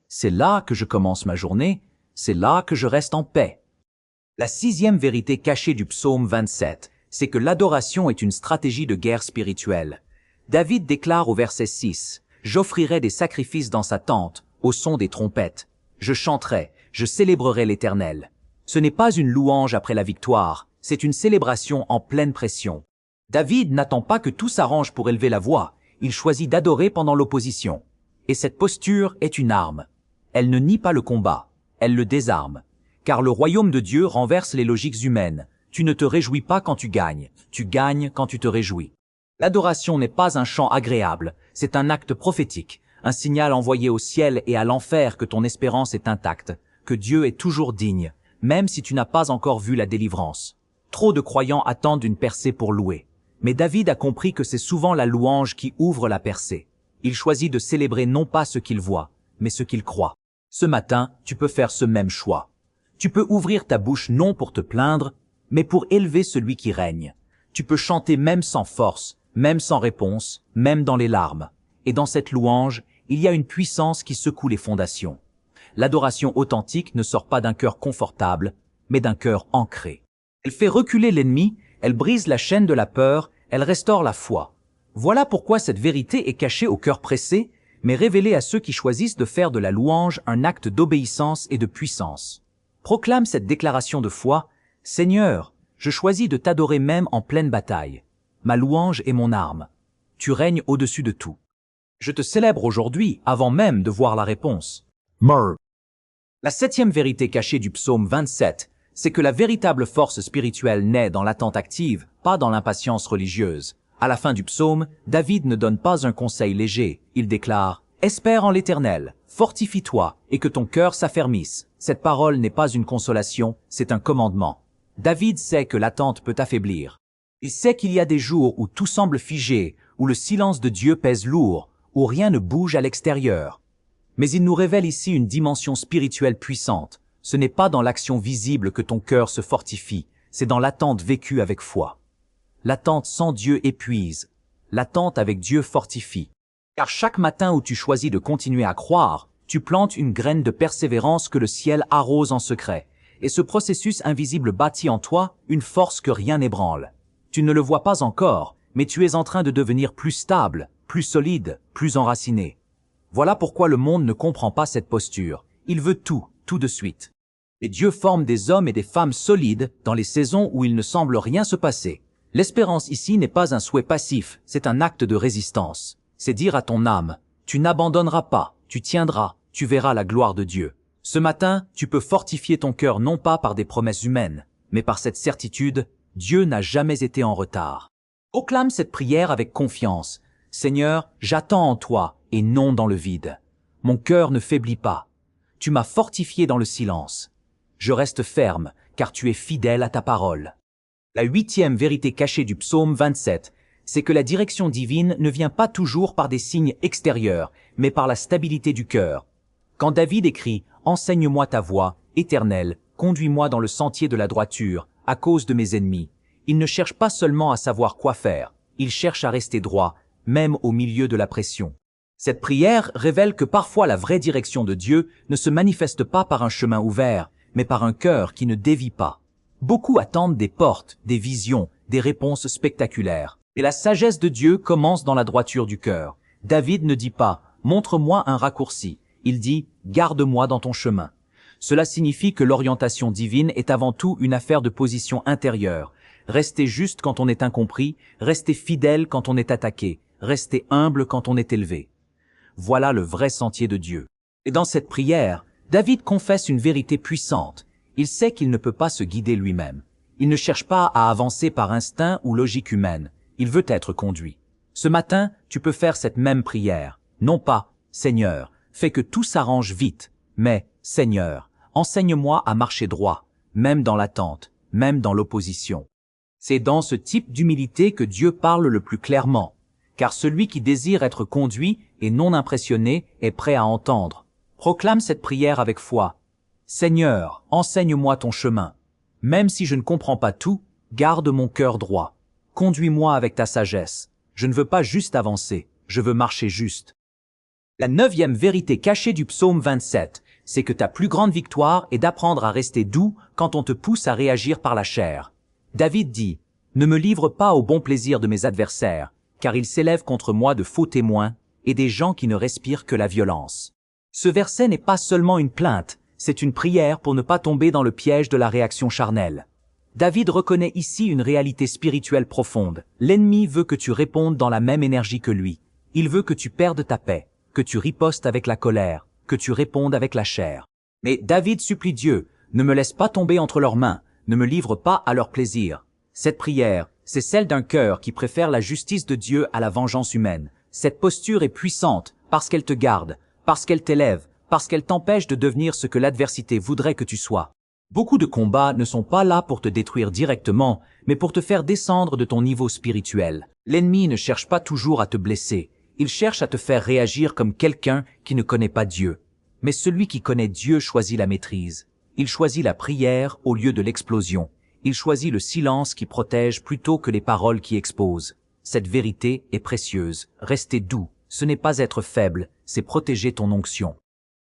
C'est là que je commence ma journée, c'est là que je reste en paix. La sixième vérité cachée du psaume 27, c'est que l'adoration est une stratégie de guerre spirituelle. David déclare au verset 6, « J'offrirai des sacrifices dans sa tente, au son des trompettes. Je chanterai, je célébrerai l'Éternel. » Ce n'est pas une louange après la victoire, c'est une célébration en pleine pression. David n'attend pas que tout s'arrange pour élever la voix, il choisit d'adorer pendant l'opposition. Et cette posture est une arme. Elle ne nie pas le combat, elle le désarme. Car le royaume de Dieu renverse les logiques humaines. Tu ne te réjouis pas quand tu gagnes quand tu te réjouis. L'adoration n'est pas un chant agréable, c'est un acte prophétique, un signal envoyé au ciel et à l'enfer que ton espérance est intacte, que Dieu est toujours digne, même si tu n'as pas encore vu la délivrance. Trop de croyants attendent une percée pour louer. Mais David a compris que c'est souvent la louange qui ouvre la percée. Il choisit de célébrer non pas ce qu'il voit, mais ce qu'il croit. Ce matin, tu peux faire ce même choix. Tu peux ouvrir ta bouche non pour te plaindre, mais pour élever celui qui règne. Tu peux chanter même sans force, même sans réponse, même dans les larmes. Et dans cette louange, il y a une puissance qui secoue les fondations. L'adoration authentique ne sort pas d'un cœur confortable, mais d'un cœur ancré. Elle fait reculer l'ennemi, elle brise la chaîne de la peur, elle restaure la foi. Voilà pourquoi cette vérité est cachée au cœur pressé, mais révélée à ceux qui choisissent de faire de la louange un acte d'obéissance et de puissance. Proclame cette déclaration de foi, « Seigneur, je choisis de t'adorer même en pleine bataille. Ma louange est mon arme. Tu règnes au-dessus de tout. Je te célèbre aujourd'hui avant même de voir la réponse. » La septième vérité cachée du psaume 27, c'est que la véritable force spirituelle naît dans l'attente active, pas dans l'impatience religieuse. À la fin du psaume, David ne donne pas un conseil léger. Il déclare « Espère en l'Éternel, fortifie-toi et que ton cœur s'affermisse. » Cette parole n'est pas une consolation, c'est un commandement. David sait que l'attente peut affaiblir. Il sait qu'il y a des jours où tout semble figé, où le silence de Dieu pèse lourd, où rien ne bouge à l'extérieur. Mais il nous révèle ici une dimension spirituelle puissante. Ce n'est pas dans l'action visible que ton cœur se fortifie, c'est dans l'attente vécue avec foi. L'attente sans Dieu épuise, l'attente avec Dieu fortifie. Car chaque matin où tu choisis de continuer à croire, tu plantes une graine de persévérance que le ciel arrose en secret, et ce processus invisible bâtit en toi une force que rien n'ébranle. Tu ne le vois pas encore, mais tu es en train de devenir plus stable, plus solide, plus enraciné. Voilà pourquoi le monde ne comprend pas cette posture. Il veut tout de suite. Et Dieu forme des hommes et des femmes solides dans les saisons où il ne semble rien se passer. L'espérance ici n'est pas un souhait passif, c'est un acte de résistance. C'est dire à ton âme, tu n'abandonneras pas, tu tiendras, tu verras la gloire de Dieu. Ce matin, tu peux fortifier ton cœur non pas par des promesses humaines, mais par cette certitude, Dieu n'a jamais été en retard. Proclame cette prière avec confiance. Seigneur, j'attends en toi et non dans le vide. Mon cœur ne faiblit pas. Tu m'as fortifié dans le silence. Je reste ferme, car tu es fidèle à ta parole. La 8e vérité cachée du psaume 27, c'est que la direction divine ne vient pas toujours par des signes extérieurs, mais par la stabilité du cœur. Quand David écrit « Enseigne-moi ta voie, Éternel, conduis-moi dans le sentier de la droiture, à cause de mes ennemis », il ne cherche pas seulement à savoir quoi faire, il cherche à rester droit, même au milieu de la pression. Cette prière révèle que parfois la vraie direction de Dieu ne se manifeste pas par un chemin ouvert, mais par un cœur qui ne dévie pas. Beaucoup attendent des portes, des visions, des réponses spectaculaires. Et la sagesse de Dieu commence dans la droiture du cœur. David ne dit pas « Montre-moi un raccourci », il dit « Garde-moi dans ton chemin ». Cela signifie que l'orientation divine est avant tout une affaire de position intérieure. Rester juste quand on est incompris, rester fidèle quand on est attaqué, rester humble quand on est élevé. Voilà le vrai sentier de Dieu. Et dans cette prière, David confesse une vérité puissante. Il sait qu'il ne peut pas se guider lui-même. Il ne cherche pas à avancer par instinct ou logique humaine. Il veut être conduit. Ce matin, tu peux faire cette même prière. Non pas « Seigneur, fais que tout s'arrange vite », mais « Seigneur, enseigne-moi à marcher droit, même dans l'attente, même dans l'opposition ». C'est dans ce type d'humilité que Dieu parle le plus clairement. Car celui qui désire être conduit et non impressionné est prêt à entendre. Proclame cette prière avec foi. Seigneur, enseigne-moi ton chemin. Même si je ne comprends pas tout, garde mon cœur droit. Conduis-moi avec ta sagesse. Je ne veux pas juste avancer, je veux marcher juste. La 9e vérité cachée du psaume 27, c'est que ta plus grande victoire est d'apprendre à rester doux quand on te pousse à réagir par la chair. David dit, « Ne me livre pas au bon plaisir de mes adversaires, car ils s'élèvent contre moi de faux témoins et des gens qui ne respirent que la violence. » Ce verset n'est pas seulement une plainte, c'est une prière pour ne pas tomber dans le piège de la réaction charnelle. David reconnaît ici une réalité spirituelle profonde. L'ennemi veut que tu répondes dans la même énergie que lui. Il veut que tu perdes ta paix, que tu ripostes avec la colère, que tu répondes avec la chair. Mais David supplie Dieu, ne me laisse pas tomber entre leurs mains, ne me livre pas à leur plaisir. Cette prière, c'est celle d'un cœur qui préfère la justice de Dieu à la vengeance humaine. Cette posture est puissante parce qu'elle te garde, parce qu'elle t'élève, parce qu'elle t'empêche de devenir ce que l'adversité voudrait que tu sois. Beaucoup de combats ne sont pas là pour te détruire directement, mais pour te faire descendre de ton niveau spirituel. L'ennemi ne cherche pas toujours à te blesser, il cherche à te faire réagir comme quelqu'un qui ne connaît pas Dieu. Mais celui qui connaît Dieu choisit la maîtrise. Il choisit la prière au lieu de l'explosion. Il choisit le silence qui protège plutôt que les paroles qui exposent. Cette vérité est précieuse. Rester doux, ce n'est pas être faible, c'est protéger ton onction.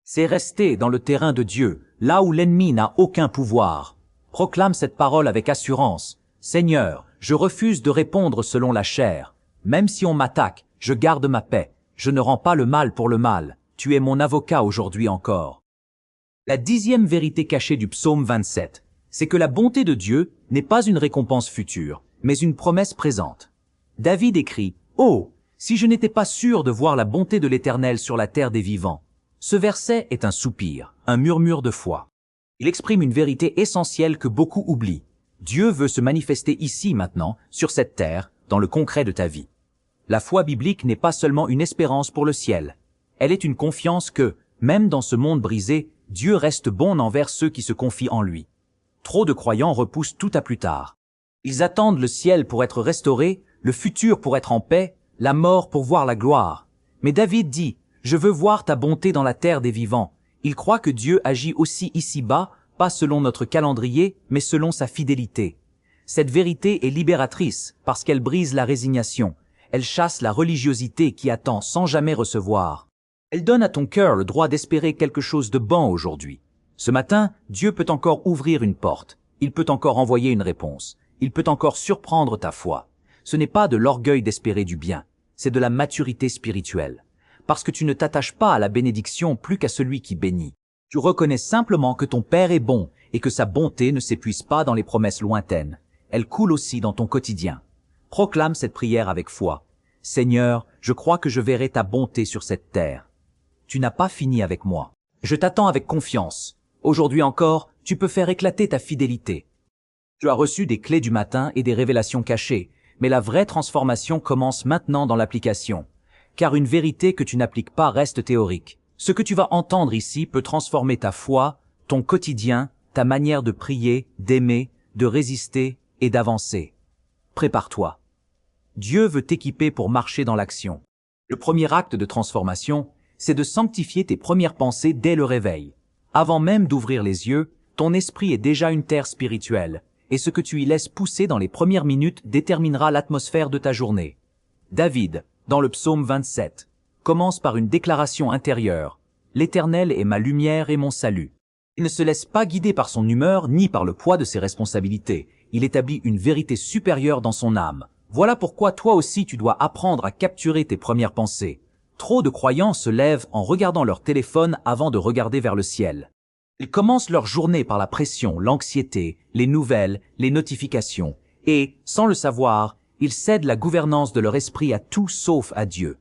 C'est rester dans le terrain de Dieu, là où l'ennemi n'a aucun pouvoir. Proclame cette parole avec assurance. Seigneur, je refuse de répondre selon la chair. Même si on m'attaque, je garde ma paix. Je ne rends pas le mal pour le mal. Tu es mon avocat aujourd'hui encore. La 10e vérité cachée du psaume 27, c'est que la bonté de Dieu n'est pas une récompense future, mais une promesse présente. David écrit « Oh, si je n'étais pas sûr de voir la bonté de l'Éternel sur la terre des vivants ». Ce verset est un soupir, un murmure de foi. Il exprime une vérité essentielle que beaucoup oublient. Dieu veut se manifester ici maintenant, sur cette terre, dans le concret de ta vie. La foi biblique n'est pas seulement une espérance pour le ciel. Elle est une confiance que, même dans ce monde brisé, Dieu reste bon envers ceux qui se confient en lui. Trop de croyants repoussent tout à plus tard. Ils attendent le ciel pour être restaurés, le futur pour être en paix, la mort pour voir la gloire. Mais David dit, « Je veux voir ta bonté dans la terre des vivants ». Il croit que Dieu agit aussi ici-bas pas selon notre calendrier, mais selon sa fidélité. Cette vérité est libératrice parce qu'elle brise la résignation. Elle chasse la religiosité qui attend sans jamais recevoir. Elle donne à ton cœur le droit d'espérer quelque chose de bon aujourd'hui. Ce matin, Dieu peut encore ouvrir une porte. Il peut encore envoyer une réponse. Il peut encore surprendre ta foi. Ce n'est pas de l'orgueil d'espérer du bien. C'est de la maturité spirituelle. Parce que tu ne t'attaches pas à la bénédiction plus qu'à celui qui bénit. Tu reconnais simplement que ton Père est bon et que sa bonté ne s'épuise pas dans les promesses lointaines. Elle coule aussi dans ton quotidien. Proclame cette prière avec foi. Seigneur, je crois que je verrai ta bonté sur cette terre. Tu n'as pas fini avec moi. Je t'attends avec confiance. Aujourd'hui encore, tu peux faire éclater ta fidélité. Tu as reçu des clés du matin et des révélations cachées, mais la vraie transformation commence maintenant dans l'application. Car une vérité que tu n'appliques pas reste théorique. Ce que tu vas entendre ici peut transformer ta foi, ton quotidien, ta manière de prier, d'aimer, de résister et d'avancer. Prépare-toi. Dieu veut t'équiper pour marcher dans l'action. Le premier acte de transformation, c'est de sanctifier tes premières pensées dès le réveil. Avant même d'ouvrir les yeux, ton esprit est déjà une terre spirituelle, et ce que tu y laisses pousser dans les premières minutes déterminera l'atmosphère de ta journée. David, dans le psaume 27, commence par une déclaration intérieure. « L'Éternel est ma lumière et mon salut ». Il ne se laisse pas guider par son humeur ni par le poids de ses responsabilités. Il établit une vérité supérieure dans son âme. Voilà pourquoi toi aussi tu dois apprendre à capturer tes premières pensées. Trop de croyants se lèvent en regardant leur téléphone avant de regarder vers le ciel. Ils commencent leur journée par la pression, l'anxiété, les nouvelles, les notifications, et, sans le savoir, ils cèdent la gouvernance de leur esprit à tout sauf à Dieu.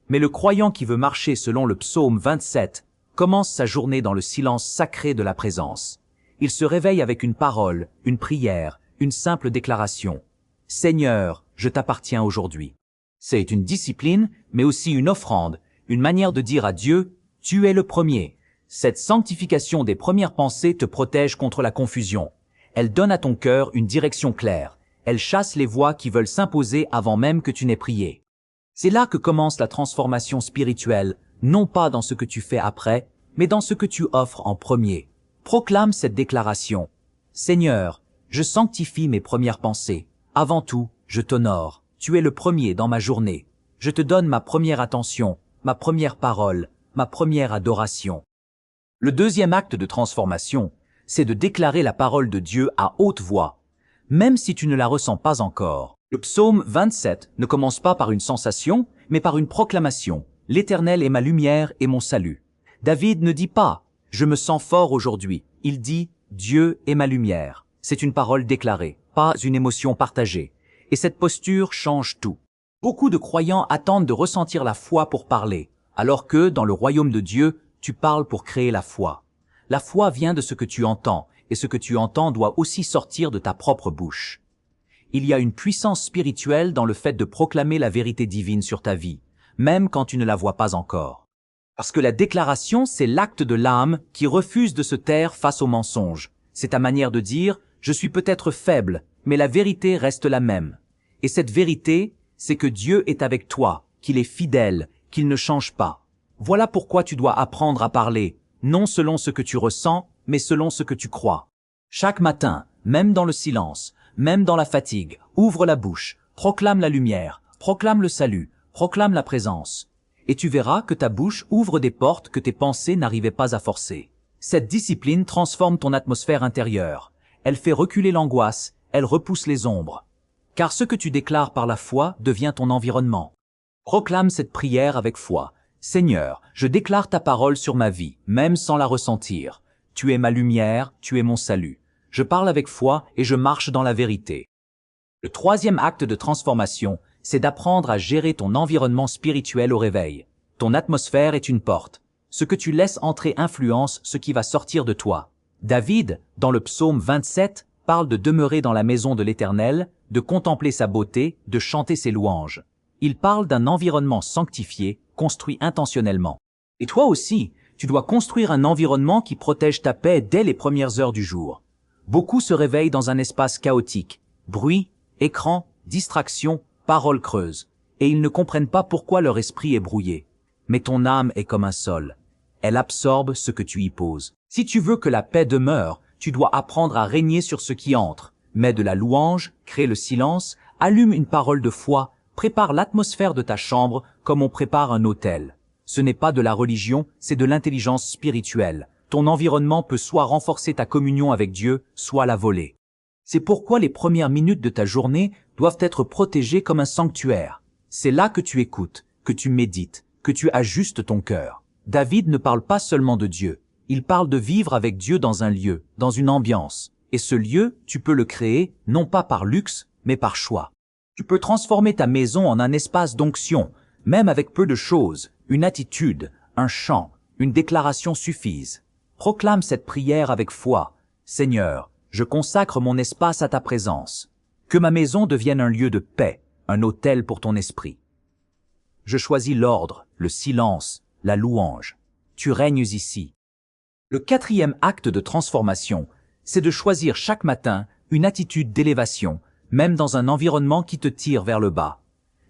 Mais le croyant qui veut marcher selon le psaume 27 commence sa journée dans le silence sacré de la présence. Il se réveille avec une parole, une prière, une simple déclaration. « Seigneur, je t'appartiens aujourd'hui ». C'est une discipline, mais aussi une offrande, une manière de dire à Dieu « Tu es le premier ». Cette sanctification des premières pensées te protège contre la confusion. Elle donne à ton cœur une direction claire. Elle chasse les voix qui veulent s'imposer avant même que tu n'aies prié. C'est là que commence la transformation spirituelle, non pas dans ce que tu fais après, mais dans ce que tu offres en premier. Proclame cette déclaration. « Seigneur, je sanctifie mes premières pensées. Avant tout, je t'honore. Tu es le premier dans ma journée. Je te donne ma première attention, ma première parole, ma première adoration. » Le deuxième acte de transformation, c'est de déclarer la parole de Dieu à haute voix, même si tu ne la ressens pas encore. Le psaume 27 ne commence pas par une sensation, mais par une proclamation. « L'Éternel est ma lumière et mon salut ». David ne dit pas « Je me sens fort aujourd'hui ». Il dit « Dieu est ma lumière ». C'est une parole déclarée, pas une émotion partagée. Et cette posture change tout. Beaucoup de croyants attendent de ressentir la foi pour parler, alors que, dans le royaume de Dieu, tu parles pour créer la foi. La foi vient de ce que tu entends, et ce que tu entends doit aussi sortir de ta propre bouche. Il y a une puissance spirituelle dans le fait de proclamer la vérité divine sur ta vie, même quand tu ne la vois pas encore. Parce que la déclaration, c'est l'acte de l'âme qui refuse de se taire face au mensonge. C'est ta manière de dire « Je suis peut-être faible, mais la vérité reste la même. » Et cette vérité, c'est que Dieu est avec toi, qu'il est fidèle, qu'il ne change pas. Voilà pourquoi tu dois apprendre à parler, non selon ce que tu ressens, mais selon ce que tu crois. Chaque matin, même dans le silence, même dans la fatigue, ouvre la bouche, proclame la lumière, proclame le salut, proclame la présence. Et tu verras que ta bouche ouvre des portes que tes pensées n'arrivaient pas à forcer. Cette discipline transforme ton atmosphère intérieure. Elle fait reculer l'angoisse, elle repousse les ombres. Car ce que tu déclares par la foi devient ton environnement. Proclame cette prière avec foi. Seigneur, je déclare ta parole sur ma vie, même sans la ressentir. Tu es ma lumière, tu es mon salut. Je parle avec foi et je marche dans la vérité. Le troisième acte de transformation, c'est d'apprendre à gérer ton environnement spirituel au réveil. Ton atmosphère est une porte. Ce que tu laisses entrer influence ce qui va sortir de toi. David, dans le psaume 27, parle de demeurer dans la maison de l'Éternel, de contempler sa beauté, de chanter ses louanges. Il parle d'un environnement sanctifié, construit intentionnellement. Et toi aussi, tu dois construire un environnement qui protège ta paix dès les premières heures du jour. Beaucoup se réveillent dans un espace chaotique. Bruit, écran, distraction, paroles creuses. Et ils ne comprennent pas pourquoi leur esprit est brouillé. Mais ton âme est comme un sol. Elle absorbe ce que tu y poses. Si tu veux que la paix demeure, tu dois apprendre à régner sur ce qui entre. Mets de la louange, crée le silence, allume une parole de foi, prépare l'atmosphère de ta chambre comme on prépare un hôtel. Ce n'est pas de la religion, c'est de l'intelligence spirituelle. Ton environnement peut soit renforcer ta communion avec Dieu, soit la voler. C'est pourquoi les premières minutes de ta journée doivent être protégées comme un sanctuaire. C'est là que tu écoutes, que tu médites, que tu ajustes ton cœur. David ne parle pas seulement de Dieu, il parle de vivre avec Dieu dans un lieu, dans une ambiance. Et ce lieu, tu peux le créer, non pas par luxe, mais par choix. Tu peux transformer ta maison en un espace d'onction, même avec peu de choses, une attitude, un chant, une déclaration suffisent. Proclame cette prière avec foi. Seigneur, je consacre mon espace à ta présence. Que ma maison devienne un lieu de paix, un autel pour ton esprit. Je choisis l'ordre, le silence, la louange. Tu règnes ici. Le quatrième acte de transformation, c'est de choisir chaque matin une attitude d'élévation, même dans un environnement qui te tire vers le bas.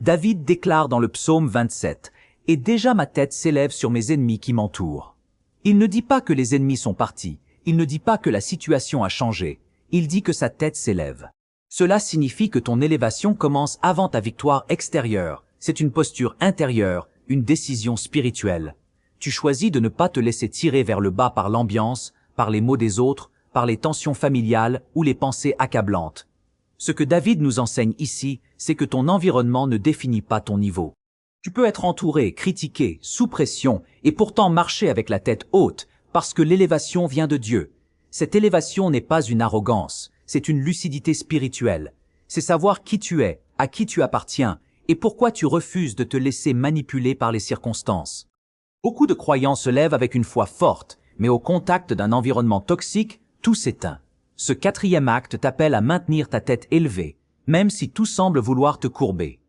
David déclare dans le psaume 27, « Et déjà ma tête s'élève sur mes ennemis qui m'entourent. » Il ne dit pas que les ennemis sont partis, il ne dit pas que la situation a changé, il dit que sa tête s'élève. Cela signifie que ton élévation commence avant ta victoire extérieure, c'est une posture intérieure, une décision spirituelle. Tu choisis de ne pas te laisser tirer vers le bas par l'ambiance, par les mots des autres, par les tensions familiales ou les pensées accablantes. Ce que David nous enseigne ici, c'est que ton environnement ne définit pas ton niveau. Tu peux être entouré, critiqué, sous pression, et pourtant marcher avec la tête haute, parce que l'élévation vient de Dieu. Cette élévation n'est pas une arrogance, c'est une lucidité spirituelle. C'est savoir qui tu es, à qui tu appartiens, et pourquoi tu refuses de te laisser manipuler par les circonstances. Beaucoup de croyants se lèvent avec une foi forte, mais au contact d'un environnement toxique, tout s'éteint. Ce quatrième acte t'appelle à maintenir ta tête élevée, même si tout semble vouloir te courber.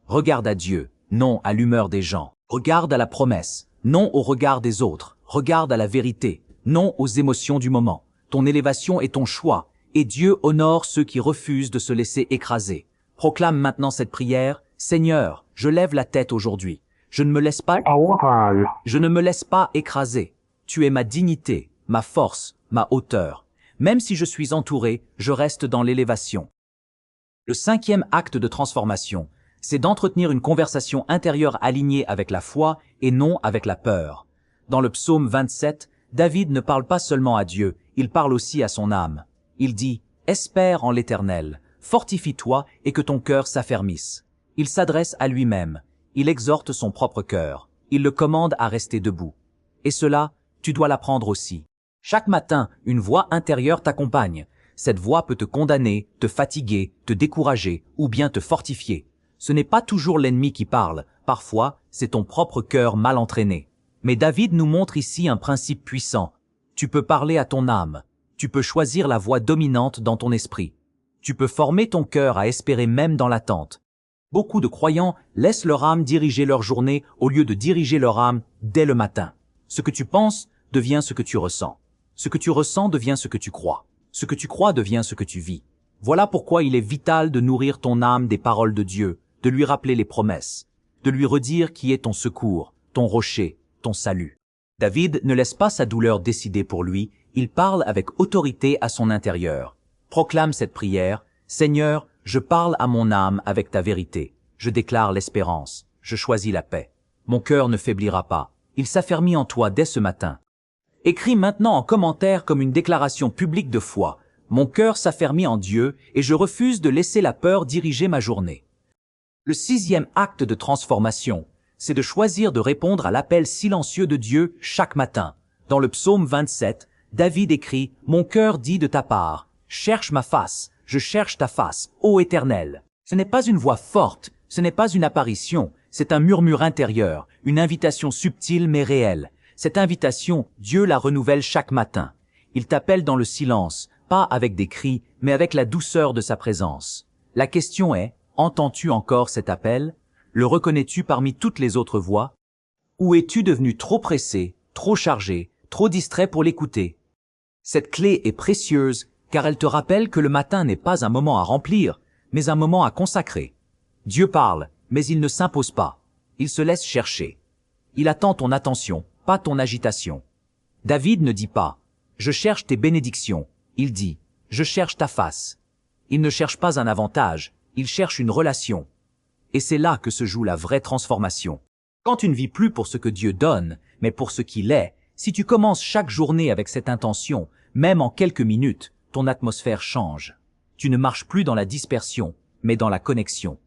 Regarde à Dieu, non à l'humeur des gens. Regarde à la promesse, non au regard des autres. Regarde à la vérité, non aux émotions du moment. Ton élévation est ton choix, et Dieu honore ceux qui refusent de se laisser écraser. Proclame maintenant cette prière, « Seigneur, je lève la tête aujourd'hui. Je ne me laisse pas écraser. Tu es ma dignité, ma force, ma hauteur. Même si je suis entouré, je reste dans l'élévation. » Le cinquième acte de transformation, c'est d'entretenir une conversation intérieure alignée avec la foi et non avec la peur. Dans le psaume 27, David ne parle pas seulement à Dieu, il parle aussi à son âme. Il dit « Espère en l'Éternel, fortifie-toi et que ton cœur s'affermisse. » Il s'adresse à lui-même, il exhorte son propre cœur, il le commande à rester debout. Et cela, tu dois l'apprendre aussi. Chaque matin, une voix intérieure t'accompagne. Cette voix peut te condamner, te fatiguer, te décourager ou bien te fortifier. Ce n'est pas toujours l'ennemi qui parle, parfois c'est ton propre cœur mal entraîné. Mais David nous montre ici un principe puissant. Tu peux parler à ton âme, tu peux choisir la voix dominante dans ton esprit. Tu peux former ton cœur à espérer même dans l'attente. Beaucoup de croyants laissent leur âme diriger leur journée au lieu de diriger leur âme dès le matin. Ce que tu penses devient ce que tu ressens. Ce que tu ressens devient ce que tu crois. Ce que tu crois devient ce que tu vis. Voilà pourquoi il est vital de nourrir ton âme des paroles de Dieu, de lui rappeler les promesses, de lui redire qui est ton secours, ton rocher, ton salut. David ne laisse pas sa douleur décider pour lui, il parle avec autorité à son intérieur. Proclame cette prière, « Seigneur, je parle à mon âme avec ta vérité. Je déclare l'espérance. Je choisis la paix. Mon cœur ne faiblira pas. Il s'affermit en toi dès ce matin. » Écris maintenant en commentaire comme une déclaration publique de foi. « Mon cœur s'affermit en Dieu et je refuse de laisser la peur diriger ma journée. » Le sixième acte de transformation, c'est de choisir de répondre à l'appel silencieux de Dieu chaque matin. Dans le psaume 27, David écrit « Mon cœur dit de ta part, cherche ma face, je cherche ta face, ô Éternel. » Ce n'est pas une voix forte, ce n'est pas une apparition, c'est un murmure intérieur, une invitation subtile mais réelle. Cette invitation, Dieu la renouvelle chaque matin. Il t'appelle dans le silence, pas avec des cris, mais avec la douceur de sa présence. La question est, entends-tu encore cet appel? Le reconnais-tu parmi toutes les autres voix? Ou es-tu devenu trop pressé, trop chargé, trop distrait pour l'écouter? Cette clé est précieuse, car elle te rappelle que le matin n'est pas un moment à remplir, mais un moment à consacrer. Dieu parle, mais il ne s'impose pas. Il se laisse chercher. Il attend ton attention, pas ton agitation. David ne dit pas « Je cherche tes bénédictions ». Il dit « Je cherche ta face ». Il ne cherche pas un avantage, il cherche une relation. Et c'est là que se joue la vraie transformation. Quand tu ne vis plus pour ce que Dieu donne, mais pour ce qu'il est, si tu commences chaque journée avec cette intention, même en quelques minutes, ton atmosphère change. Tu ne marches plus dans la dispersion, mais dans la connexion.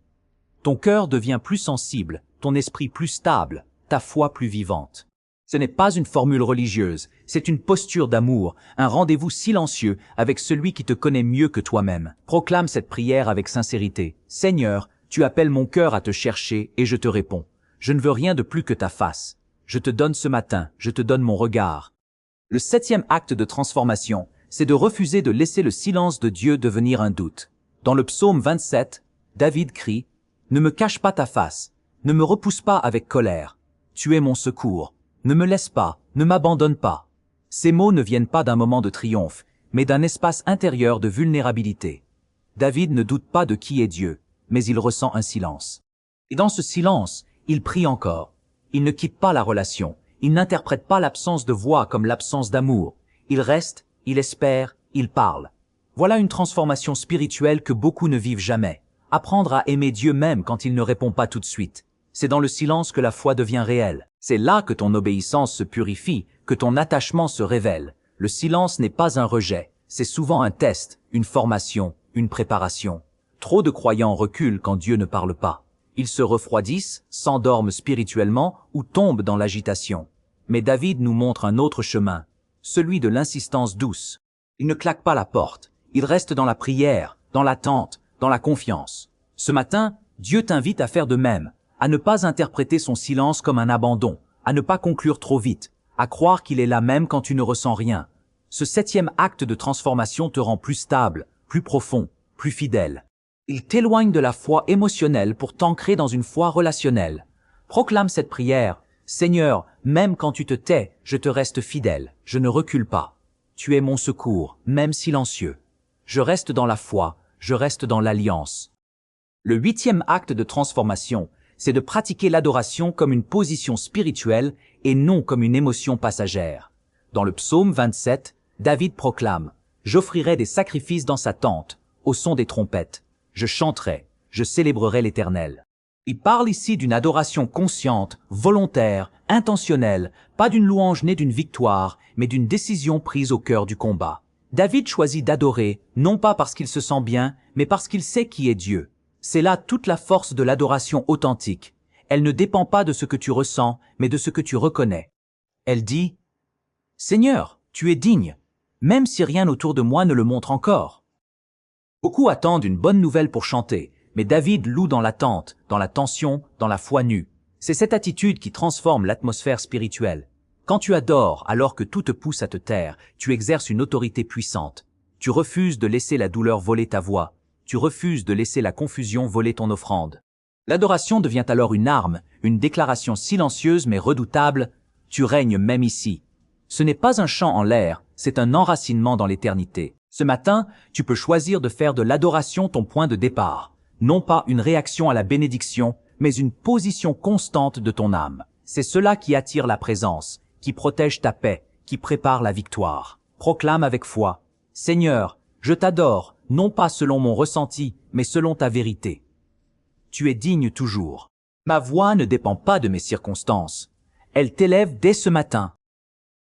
Ton cœur devient plus sensible, ton esprit plus stable, ta foi plus vivante. Ce n'est pas une formule religieuse, c'est une posture d'amour, un rendez-vous silencieux avec celui qui te connaît mieux que toi-même. Proclame cette prière avec sincérité. Seigneur, tu appelles mon cœur à te chercher et je te réponds. Je ne veux rien de plus que ta face. Je te donne ce matin, je te donne mon regard. Le 7e acte de transformation, c'est de refuser de laisser le silence de Dieu devenir un doute. Dans le psaume 27, David crie « Ne me cache pas ta face, ne me repousse pas avec colère. Tu es mon secours. Ne me laisse pas, ne m'abandonne pas. » Ces mots ne viennent pas d'un moment de triomphe, mais d'un espace intérieur de vulnérabilité. David ne doute pas de qui est Dieu, mais il ressent un silence. Et dans ce silence, il prie encore. Il ne quitte pas la relation, il n'interprète pas l'absence de voix comme l'absence d'amour. Il reste, il espère, il parle. Voilà une transformation spirituelle que beaucoup ne vivent jamais. Apprendre à aimer Dieu même quand il ne répond pas tout de suite. C'est dans le silence que la foi devient réelle. C'est là que ton obéissance se purifie, que ton attachement se révèle. Le silence n'est pas un rejet, c'est souvent un test, une formation, une préparation. Trop de croyants reculent quand Dieu ne parle pas. Ils se refroidissent, s'endorment spirituellement ou tombent dans l'agitation. Mais David nous montre un autre chemin, celui de l'insistance douce. Il ne claque pas la porte, il reste dans la prière, dans l'attente, dans la confiance. Ce matin, Dieu t'invite à faire de même, à ne pas interpréter son silence comme un abandon, à ne pas conclure trop vite, à croire qu'il est là même quand tu ne ressens rien. Ce 7e acte de transformation te rend plus stable, plus profond, plus fidèle. Il t'éloigne de la foi émotionnelle pour t'ancrer dans une foi relationnelle. Proclame cette prière. Seigneur, même quand tu te tais, je te reste fidèle, je ne recule pas. Tu es mon secours, même silencieux. Je reste dans la foi, je reste dans l'alliance. Le 8e acte de transformation, c'est de pratiquer l'adoration comme une position spirituelle et non comme une émotion passagère. Dans le psaume 27, David proclame « J'offrirai des sacrifices dans sa tente, au son des trompettes. Je chanterai, je célébrerai l'Éternel. » Il parle ici d'une adoration consciente, volontaire, intentionnelle, pas d'une louange née d'une victoire, mais d'une décision prise au cœur du combat. David choisit d'adorer, non pas parce qu'il se sent bien, mais parce qu'il sait qui est Dieu. C'est là toute la force de l'adoration authentique. Elle ne dépend pas de ce que tu ressens, mais de ce que tu reconnais. Elle dit « Seigneur, tu es digne, même si rien autour de moi ne le montre encore. » Beaucoup attendent une bonne nouvelle pour chanter, mais David loue dans l'attente, dans la tension, dans la foi nue. C'est cette attitude qui transforme l'atmosphère spirituelle. Quand tu adores alors que tout te pousse à te taire, tu exerces une autorité puissante. Tu refuses de laisser la douleur voler ta voix. Tu refuses de laisser la confusion voler ton offrande. L'adoration devient alors une arme, une déclaration silencieuse mais redoutable. Tu règnes même ici. Ce n'est pas un chant en l'air, c'est un enracinement dans l'éternité. Ce matin, tu peux choisir de faire de l'adoration ton point de départ. Non pas une réaction à la bénédiction, mais une position constante de ton âme. C'est cela qui attire la présence, qui protège ta paix, qui prépare la victoire. Proclame avec foi. Seigneur, je t'adore, non pas selon mon ressenti, mais selon ta vérité. Tu es digne toujours. Ma voix ne dépend pas de mes circonstances. Elle t'élève dès ce matin.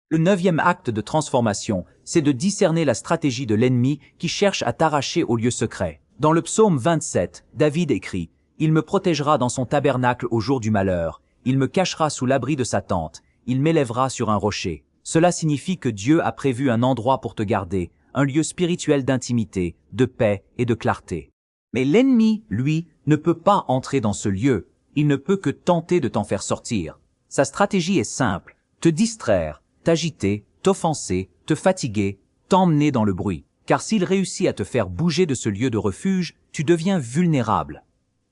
Le 9e acte de transformation, c'est de discerner la stratégie de l'ennemi qui cherche à t'arracher au lieu secret. Dans le psaume 27, David écrit « Il me protégera dans son tabernacle au jour du malheur. Il me cachera sous l'abri de sa tente. Il m'élèvera sur un rocher. » Cela signifie que Dieu a prévu un endroit pour te garder, un lieu spirituel d'intimité, de paix et de clarté. Mais l'ennemi, lui, ne peut pas entrer dans ce lieu. Il ne peut que tenter de t'en faire sortir. Sa stratégie est simple, te distraire, t'agiter, t'offenser, te fatiguer, t'emmener dans le bruit. Car s'il réussit à te faire bouger de ce lieu de refuge, tu deviens vulnérable.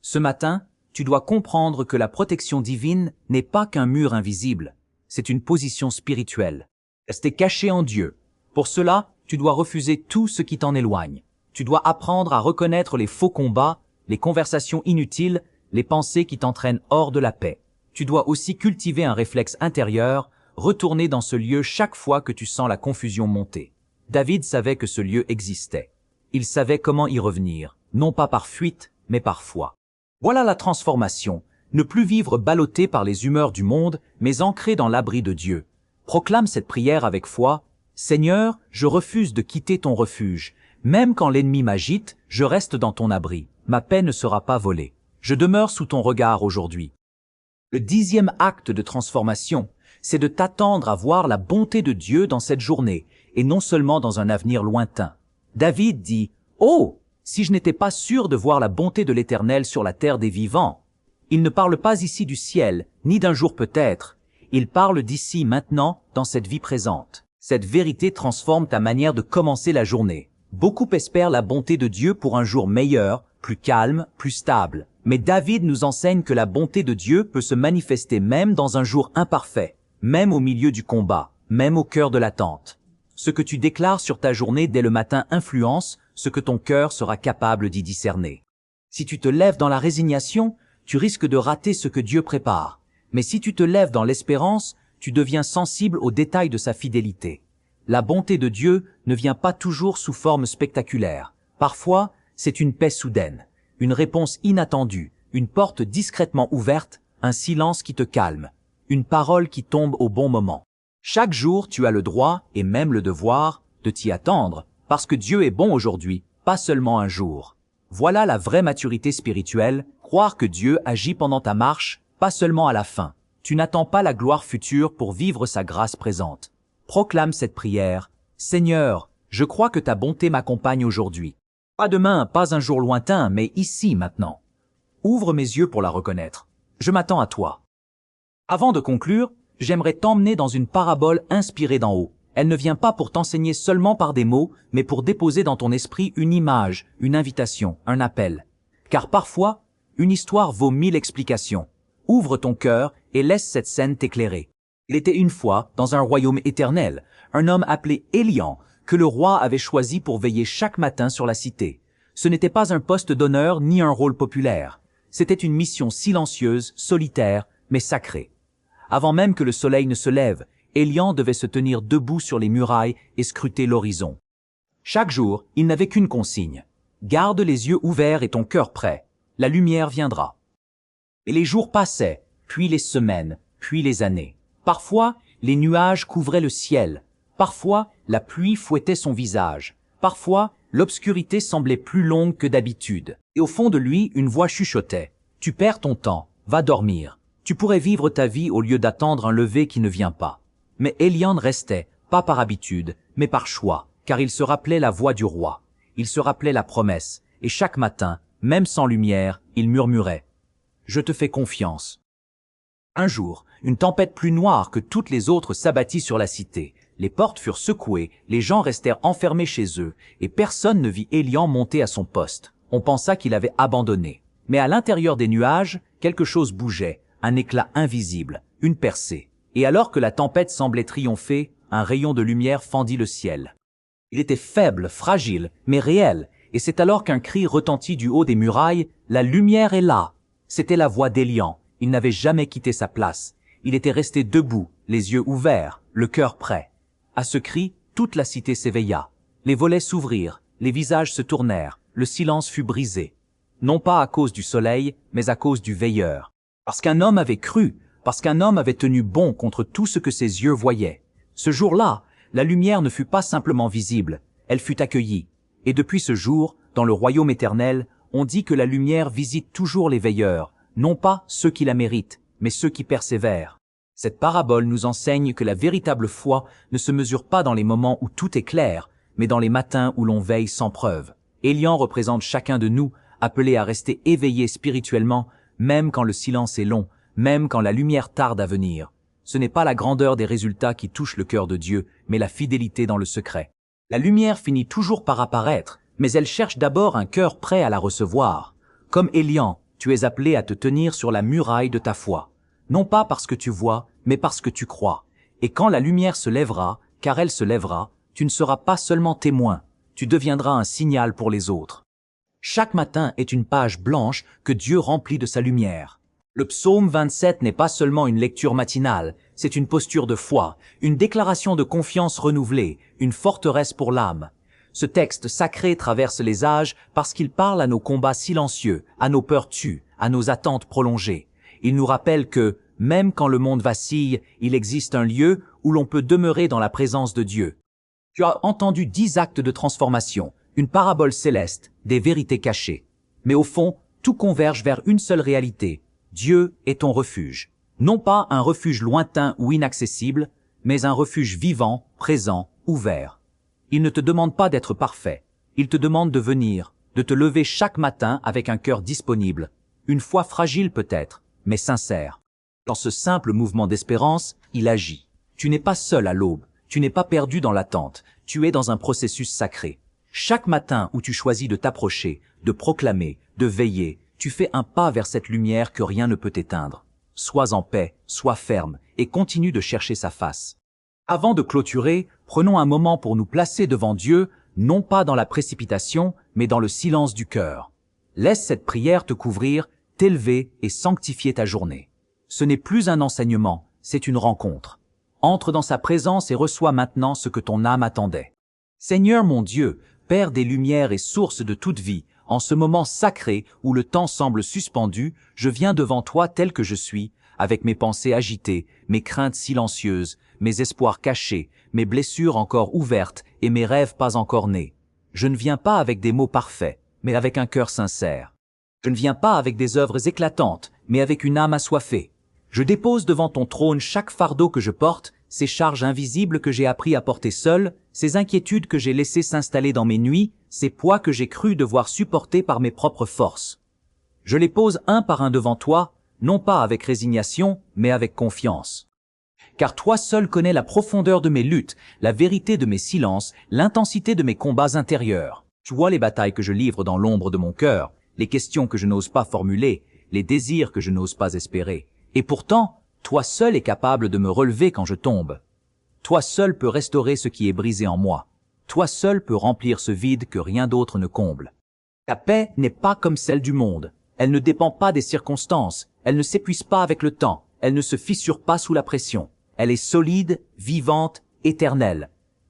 Ce matin, tu dois comprendre que la protection divine n'est pas qu'un mur invisible, c'est une position spirituelle. Rester caché en Dieu. Pour cela, tu dois refuser tout ce qui t'en éloigne. Tu dois apprendre à reconnaître les faux combats, les conversations inutiles, les pensées qui t'entraînent hors de la paix. Tu dois aussi cultiver un réflexe intérieur, retourner dans ce lieu chaque fois que tu sens la confusion monter. David savait que ce lieu existait. Il savait comment y revenir, non pas par fuite, mais par foi. Voilà la transformation, ne plus vivre ballotté par les humeurs du monde, mais ancré dans l'abri de Dieu. Proclame cette prière avec foi. Seigneur, je refuse de quitter ton refuge. Même quand l'ennemi m'agite, je reste dans ton abri. Ma paix ne sera pas volée. Je demeure sous ton regard aujourd'hui. Le 10e acte de transformation, c'est de t'attendre à voir la bonté de Dieu dans cette journée, et non seulement dans un avenir lointain. David dit « Oh, si je n'étais pas sûr de voir la bonté de l'Éternel sur la terre des vivants !» Il ne parle pas ici du ciel, ni d'un jour peut-être. Il parle d'ici, maintenant, dans cette vie présente. Cette vérité transforme ta manière de commencer la journée. Beaucoup espèrent la bonté de Dieu pour un jour meilleur, plus calme, plus stable. Mais David nous enseigne que la bonté de Dieu peut se manifester même dans un jour imparfait, même au milieu du combat, même au cœur de l'attente. Ce que tu déclares sur ta journée dès le matin influence ce que ton cœur sera capable d'y discerner. Si tu te lèves dans la résignation, tu risques de rater ce que Dieu prépare. Mais si tu te lèves dans l'espérance, tu deviens sensible aux détails de sa fidélité. La bonté de Dieu ne vient pas toujours sous forme spectaculaire. Parfois, c'est une paix soudaine, une réponse inattendue, une porte discrètement ouverte, un silence qui te calme, une parole qui tombe au bon moment. Chaque jour, tu as le droit, et même le devoir, de t'y attendre, parce que Dieu est bon aujourd'hui, pas seulement un jour. Voilà la vraie maturité spirituelle, croire que Dieu agit pendant ta marche, pas seulement à la fin. Tu n'attends pas la gloire future pour vivre sa grâce présente. Proclame cette prière. Seigneur, je crois que ta bonté m'accompagne aujourd'hui. Pas demain, pas un jour lointain, mais ici, maintenant. Ouvre mes yeux pour la reconnaître. Je m'attends à toi. Avant de conclure, j'aimerais t'emmener dans une parabole inspirée d'en haut. Elle ne vient pas pour t'enseigner seulement par des mots, mais pour déposer dans ton esprit une image, une invitation, un appel. Car parfois, une histoire vaut 1000 explications. Ouvre ton cœur et laisse cette scène t'éclairer. Il était une fois, dans un royaume éternel, un homme appelé Élian, que le roi avait choisi pour veiller chaque matin sur la cité. Ce n'était pas un poste d'honneur ni un rôle populaire. C'était une mission silencieuse, solitaire, mais sacrée. Avant même que le soleil ne se lève, Élian devait se tenir debout sur les murailles et scruter l'horizon. Chaque jour, il n'avait qu'une consigne. Garde les yeux ouverts et ton cœur prêt. La lumière viendra. Et les jours passaient, puis les semaines, puis les années. Parfois, les nuages couvraient le ciel. Parfois, la pluie fouettait son visage. Parfois, l'obscurité semblait plus longue que d'habitude. Et au fond de lui, une voix chuchotait. « Tu perds ton temps, va dormir. Tu pourrais vivre ta vie au lieu d'attendre un lever qui ne vient pas. » Mais Élian restait, pas par habitude, mais par choix, car il se rappelait la voix du roi. Il se rappelait la promesse, et chaque matin, même sans lumière, il murmurait « Je te fais confiance. » Un jour, une tempête plus noire que toutes les autres s'abattit sur la cité. Les portes furent secouées, les gens restèrent enfermés chez eux, et personne ne vit Élian monter à son poste. On pensa qu'il avait abandonné. Mais à l'intérieur des nuages, quelque chose bougeait, un éclat invisible, une percée. Et alors que la tempête semblait triompher, un rayon de lumière fendit le ciel. Il était faible, fragile, mais réel, et c'est alors qu'un cri retentit du haut des murailles, « La lumière est là !» C'était la voix d'Élian. Il n'avait jamais quitté sa place. Il était resté debout, les yeux ouverts, le cœur prêt. À ce cri, toute la cité s'éveilla. Les volets s'ouvrirent, les visages se tournèrent, le silence fut brisé. Non pas à cause du soleil, mais à cause du veilleur. Parce qu'un homme avait cru, parce qu'un homme avait tenu bon contre tout ce que ses yeux voyaient. Ce jour-là, la lumière ne fut pas simplement visible, elle fut accueillie. Et depuis ce jour, dans le royaume éternel, on dit que la lumière visite toujours les veilleurs, non pas ceux qui la méritent, mais ceux qui persévèrent. Cette parabole nous enseigne que la véritable foi ne se mesure pas dans les moments où tout est clair, mais dans les matins où l'on veille sans preuve. Élian représente chacun de nous, appelés à rester éveillés spirituellement, même quand le silence est long, même quand la lumière tarde à venir. Ce n'est pas la grandeur des résultats qui touche le cœur de Dieu, mais la fidélité dans le secret. La lumière finit toujours par apparaître, mais elle cherche d'abord un cœur prêt à la recevoir. Comme Élian, tu es appelé à te tenir sur la muraille de ta foi. Non pas parce que tu vois, mais parce que tu crois. Et quand la lumière se lèvera, car elle se lèvera, tu ne seras pas seulement témoin, tu deviendras un signal pour les autres. Chaque matin est une page blanche que Dieu remplit de sa lumière. Le psaume 27 n'est pas seulement une lecture matinale, c'est une posture de foi, une déclaration de confiance renouvelée, une forteresse pour l'âme. Ce texte sacré traverse les âges parce qu'il parle à nos combats silencieux, à nos peurs tues, à nos attentes prolongées. Il nous rappelle que, même quand le monde vacille, il existe un lieu où l'on peut demeurer dans la présence de Dieu. Tu as entendu 10 actes de transformation, une parabole céleste, des vérités cachées. Mais au fond, tout converge vers une seule réalité. Dieu est ton refuge. Non pas un refuge lointain ou inaccessible, mais un refuge vivant, présent, ouvert. Il ne te demande pas d'être parfait. Il te demande de venir, de te lever chaque matin avec un cœur disponible. Une foi fragile peut-être, mais sincère. Dans ce simple mouvement d'espérance, il agit. Tu n'es pas seul à l'aube. Tu n'es pas perdu dans l'attente. Tu es dans un processus sacré. Chaque matin où tu choisis de t'approcher, de proclamer, de veiller, tu fais un pas vers cette lumière que rien ne peut éteindre. Sois en paix, sois ferme et continue de chercher sa face. Avant de clôturer, prenons un moment pour nous placer devant Dieu, non pas dans la précipitation, mais dans le silence du cœur. Laisse cette prière te couvrir, t'élever et sanctifier ta journée. Ce n'est plus un enseignement, c'est une rencontre. Entre dans sa présence et reçois maintenant ce que ton âme attendait. Seigneur mon Dieu, Père des lumières et source de toute vie, en ce moment sacré où le temps semble suspendu, je viens devant toi tel que je suis, avec mes pensées agitées, mes craintes silencieuses, mes espoirs cachés, mes blessures encore ouvertes et mes rêves pas encore nés. Je ne viens pas avec des mots parfaits, mais avec un cœur sincère. Je ne viens pas avec des œuvres éclatantes, mais avec une âme assoiffée. Je dépose devant ton trône chaque fardeau que je porte, ces charges invisibles que j'ai appris à porter seul, ces inquiétudes que j'ai laissées s'installer dans mes nuits, ces poids que j'ai cru devoir supporter par mes propres forces. Je les pose un par un devant toi, non pas avec résignation, mais avec confiance. Car toi seul connais la profondeur de mes luttes, la vérité de mes silences, l'intensité de mes combats intérieurs. Tu vois les batailles que je livre dans l'ombre de mon cœur, les questions que je n'ose pas formuler, les désirs que je n'ose pas espérer. Et pourtant, toi seul es capable de me relever quand je tombe. Toi seul peux restaurer ce qui est brisé en moi. Toi seul peux remplir ce vide que rien d'autre ne comble. Ta paix n'est pas comme celle du monde. Elle ne dépend pas des circonstances. Elle ne s'épuise pas avec le temps. Elle ne se fissure pas sous la pression. Elle est solide, vivante, éternelle.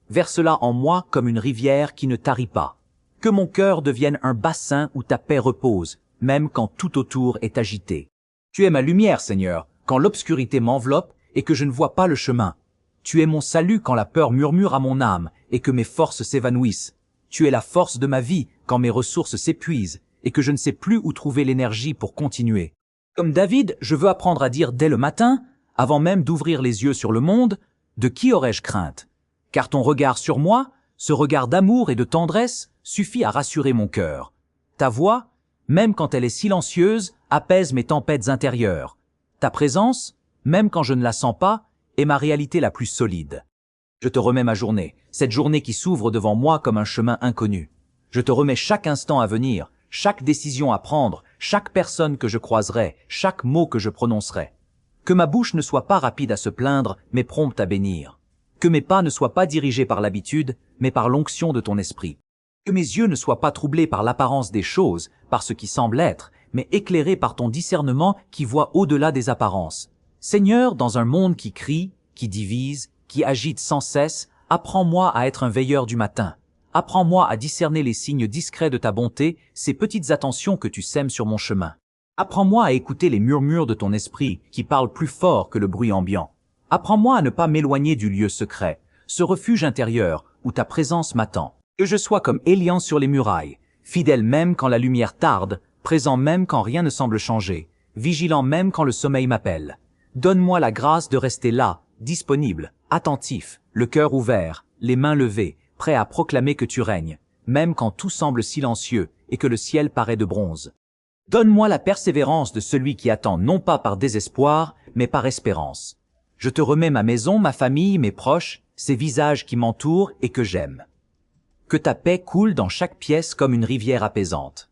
Verse-la en moi comme une rivière qui ne tarit pas. Que mon cœur devienne un bassin où ta paix repose, même quand tout autour est agité. Tu es ma lumière, Seigneur, quand l'obscurité m'enveloppe et que je ne vois pas le chemin. Tu es mon salut quand la peur murmure à mon âme et que mes forces s'évanouissent. Tu es la force de ma vie quand mes ressources s'épuisent et que je ne sais plus où trouver l'énergie pour continuer. Comme David, je veux apprendre à dire dès le matin, avant même d'ouvrir les yeux sur le monde, de qui aurais-je crainte? Car ton regard sur moi, ce regard d'amour et de tendresse, suffit à rassurer mon cœur. Ta voix, même quand elle est silencieuse, apaise mes tempêtes intérieures. Ta présence, même quand je ne la sens pas, est ma réalité la plus solide. Je te remets ma journée, cette journée qui s'ouvre devant moi comme un chemin inconnu. Je te remets chaque instant à venir, chaque décision à prendre, chaque personne que je croiserai, chaque mot que je prononcerai. Que ma bouche ne soit pas rapide à se plaindre, mais prompte à bénir. Que mes pas ne soient pas dirigés par l'habitude, mais par l'onction de ton esprit. Que mes yeux ne soient pas troublés par l'apparence des choses, par ce qui semble être, mais éclairés par ton discernement qui voit au-delà des apparences. Seigneur, dans un monde qui crie, qui divise, qui agite sans cesse, apprends-moi à être un veilleur du matin. Apprends-moi à discerner les signes discrets de ta bonté, ces petites attentions que tu sèmes sur mon chemin. Apprends-moi à écouter les murmures de ton esprit qui parlent plus fort que le bruit ambiant. Apprends-moi à ne pas m'éloigner du lieu secret, ce refuge intérieur où ta présence m'attend. Que je sois comme Élian sur les murailles, fidèle même quand la lumière tarde, présent même quand rien ne semble changer, vigilant même quand le sommeil m'appelle. Donne-moi la grâce de rester là, disponible, attentif, le cœur ouvert, les mains levées, prêt à proclamer que tu règnes, même quand tout semble silencieux et que le ciel paraît de bronze. Donne-moi la persévérance de celui qui attend non pas par désespoir, mais par espérance. Je te remets ma maison, ma famille, mes proches, ces visages qui m'entourent et que j'aime. Que ta paix coule dans chaque pièce comme une rivière apaisante.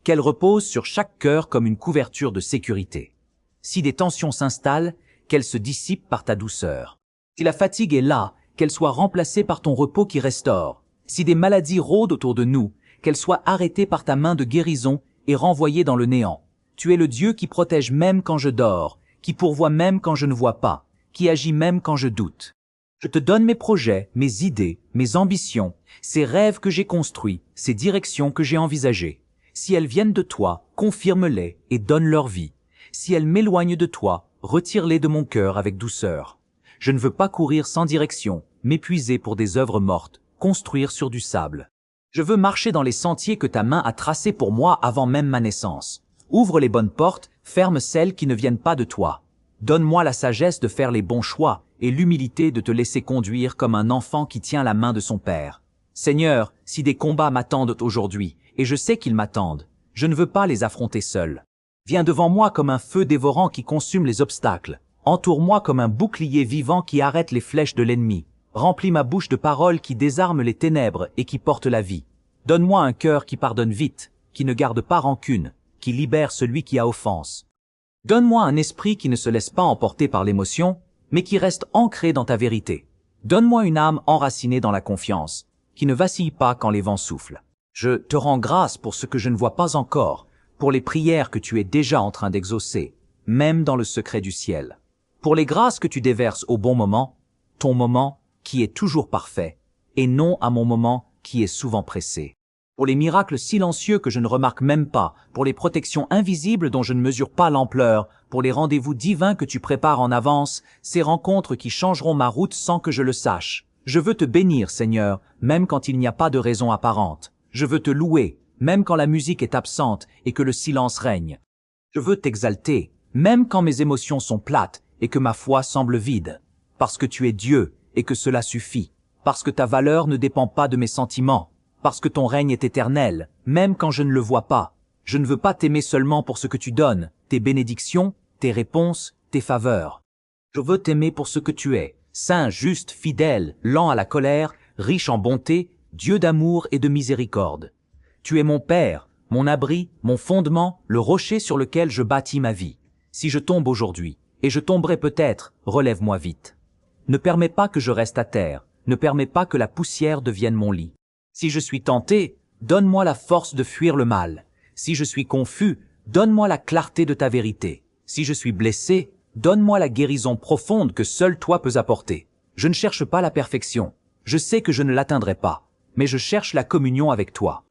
Qu'elle repose sur chaque cœur comme une couverture de sécurité. Si des tensions s'installent, qu'elles se dissipent par ta douceur. Si la fatigue est là, qu'elle soit remplacée par ton repos qui restaure. Si des maladies rôdent autour de nous, qu'elles soient arrêtées par ta main de guérison et renvoyées dans le néant. Tu es le Dieu qui protège même quand je dors, qui pourvoit même quand je ne vois pas, qui agit même quand je doute. Je te donne mes projets, mes idées, mes ambitions, ces rêves que j'ai construits, ces directions que j'ai envisagées. Si elles viennent de toi, confirme-les et donne leur vie. Si elles m'éloignent de toi, retire-les de mon cœur avec douceur. Je ne veux pas courir sans direction, m'épuiser pour des œuvres mortes, construire sur du sable. Je veux marcher dans les sentiers que ta main a tracés pour moi avant même ma naissance. Ouvre les bonnes portes, ferme celles qui ne viennent pas de toi. Donne-moi la sagesse de faire les bons choix et l'humilité de te laisser conduire comme un enfant qui tient la main de son père. Seigneur, si des combats m'attendent aujourd'hui, et je sais qu'ils m'attendent, je ne veux pas les affronter seul. Viens devant moi comme un feu dévorant qui consume les obstacles. Entoure-moi comme un bouclier vivant qui arrête les flèches de l'ennemi. Remplis ma bouche de paroles qui désarment les ténèbres et qui portent la vie. Donne-moi un cœur qui pardonne vite, qui ne garde pas rancune, qui libère celui qui a offense. Donne-moi un esprit qui ne se laisse pas emporter par l'émotion, mais qui reste ancré dans ta vérité. Donne-moi une âme enracinée dans la confiance, qui ne vacille pas quand les vents soufflent. Je te rends grâce pour ce que je ne vois pas encore, pour les prières que tu es déjà en train d'exaucer, même dans le secret du ciel. Pour les grâces que tu déverses au bon moment, ton moment qui est toujours parfait, et non à mon moment qui est souvent pressé. Pour les miracles silencieux que je ne remarque même pas, pour les protections invisibles dont je ne mesure pas l'ampleur, pour les rendez-vous divins que tu prépares en avance, ces rencontres qui changeront ma route sans que je le sache. Je veux te bénir, Seigneur, même quand il n'y a pas de raison apparente. Je veux te louer, même quand la musique est absente et que le silence règne. Je veux t'exalter, même quand mes émotions sont plates et que ma foi semble vide, parce que tu es Dieu et que cela suffit, parce que ta valeur ne dépend pas de mes sentiments, parce que ton règne est éternel, même quand je ne le vois pas. Je ne veux pas t'aimer seulement pour ce que tu donnes, tes bénédictions, tes réponses, tes faveurs. Je veux t'aimer pour ce que tu es, saint, juste, fidèle, lent à la colère, riche en bonté, Dieu d'amour et de miséricorde. Tu es mon Père, mon abri, mon fondement, le rocher sur lequel je bâtis ma vie. Si je tombe aujourd'hui, et je tomberai peut-être, relève-moi vite. Ne permets pas que je reste à terre, ne permets pas que la poussière devienne mon lit. Si je suis tenté, donne-moi la force de fuir le mal. Si je suis confus, donne-moi la clarté de ta vérité. Si je suis blessé, donne-moi la guérison profonde que seul toi peux apporter. Je ne cherche pas la perfection. Je sais que je ne l'atteindrai pas, mais je cherche la communion avec toi.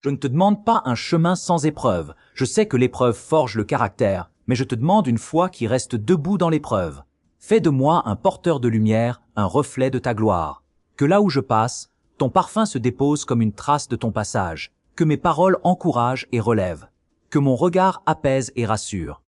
Je ne te demande pas un chemin sans épreuve. Je sais que l'épreuve forge le caractère, mais je te demande une foi qui reste debout dans l'épreuve. Fais de moi un porteur de lumière, un reflet de ta gloire. Que là où je passe, ton parfum se dépose comme une trace de ton passage. Que mes paroles encouragent et relèvent. Que mon regard apaise et rassure.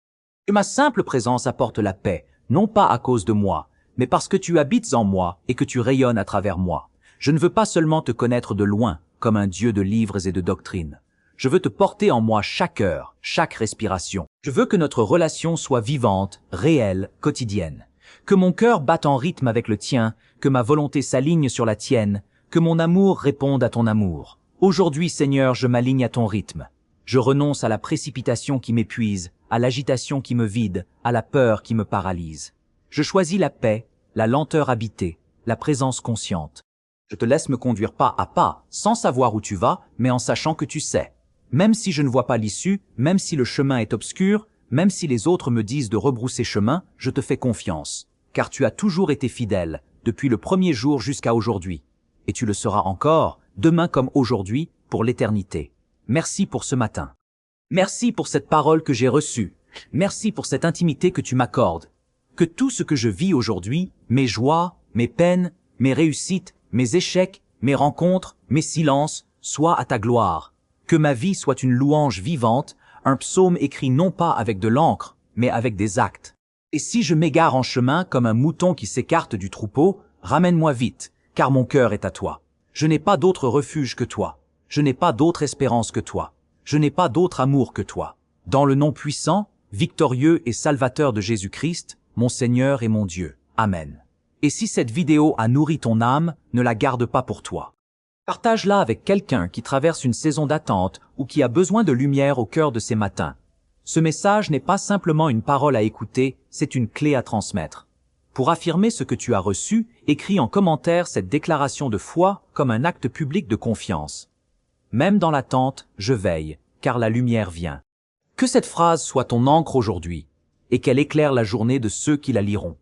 Que ma simple présence apporte la paix, non pas à cause de moi, mais parce que tu habites en moi et que tu rayonnes à travers moi. Je ne veux pas seulement te connaître de loin, comme un Dieu de livres et de doctrines. Je veux te porter en moi chaque heure, chaque respiration. Je veux que notre relation soit vivante, réelle, quotidienne. Que mon cœur batte en rythme avec le tien, que ma volonté s'aligne sur la tienne, que mon amour réponde à ton amour. Aujourd'hui, Seigneur, je m'aligne à ton rythme. Je renonce à la précipitation qui m'épuise, à l'agitation qui me vide, à la peur qui me paralyse. Je choisis la paix, la lenteur habitée, la présence consciente. Je te laisse me conduire pas à pas, sans savoir où tu vas, mais en sachant que tu sais. Même si je ne vois pas l'issue, même si le chemin est obscur, même si les autres me disent de rebrousser chemin, je te fais confiance. Car tu as toujours été fidèle, depuis le premier jour jusqu'à aujourd'hui. Et tu le seras encore, demain comme aujourd'hui, pour l'éternité. Merci pour ce matin. Merci pour cette parole que j'ai reçue. Merci pour cette intimité que tu m'accordes. Que tout ce que je vis aujourd'hui, mes joies, mes peines, mes réussites, mes échecs, mes rencontres, mes silences, soient à ta gloire. Que ma vie soit une louange vivante, un psaume écrit non pas avec de l'encre, mais avec des actes. Et si je m'égare en chemin comme un mouton qui s'écarte du troupeau, ramène-moi vite, car mon cœur est à toi. Je n'ai pas d'autre refuge que toi. Je n'ai pas d'autre espérance que toi. Je n'ai pas d'autre amour que toi. Dans le nom puissant, victorieux et salvateur de Jésus-Christ, mon Seigneur et mon Dieu. Amen. Et si cette vidéo a nourri ton âme, ne la garde pas pour toi. Partage-la avec quelqu'un qui traverse une saison d'attente ou qui a besoin de lumière au cœur de ces matins. Ce message n'est pas simplement une parole à écouter, c'est une clé à transmettre. Pour affirmer ce que tu as reçu, écris en commentaire cette déclaration de foi comme un acte public de confiance. Même dans l'attente, je veille, car la lumière vient. Que cette phrase soit ton encre aujourd'hui, et qu'elle éclaire la journée de ceux qui la liront.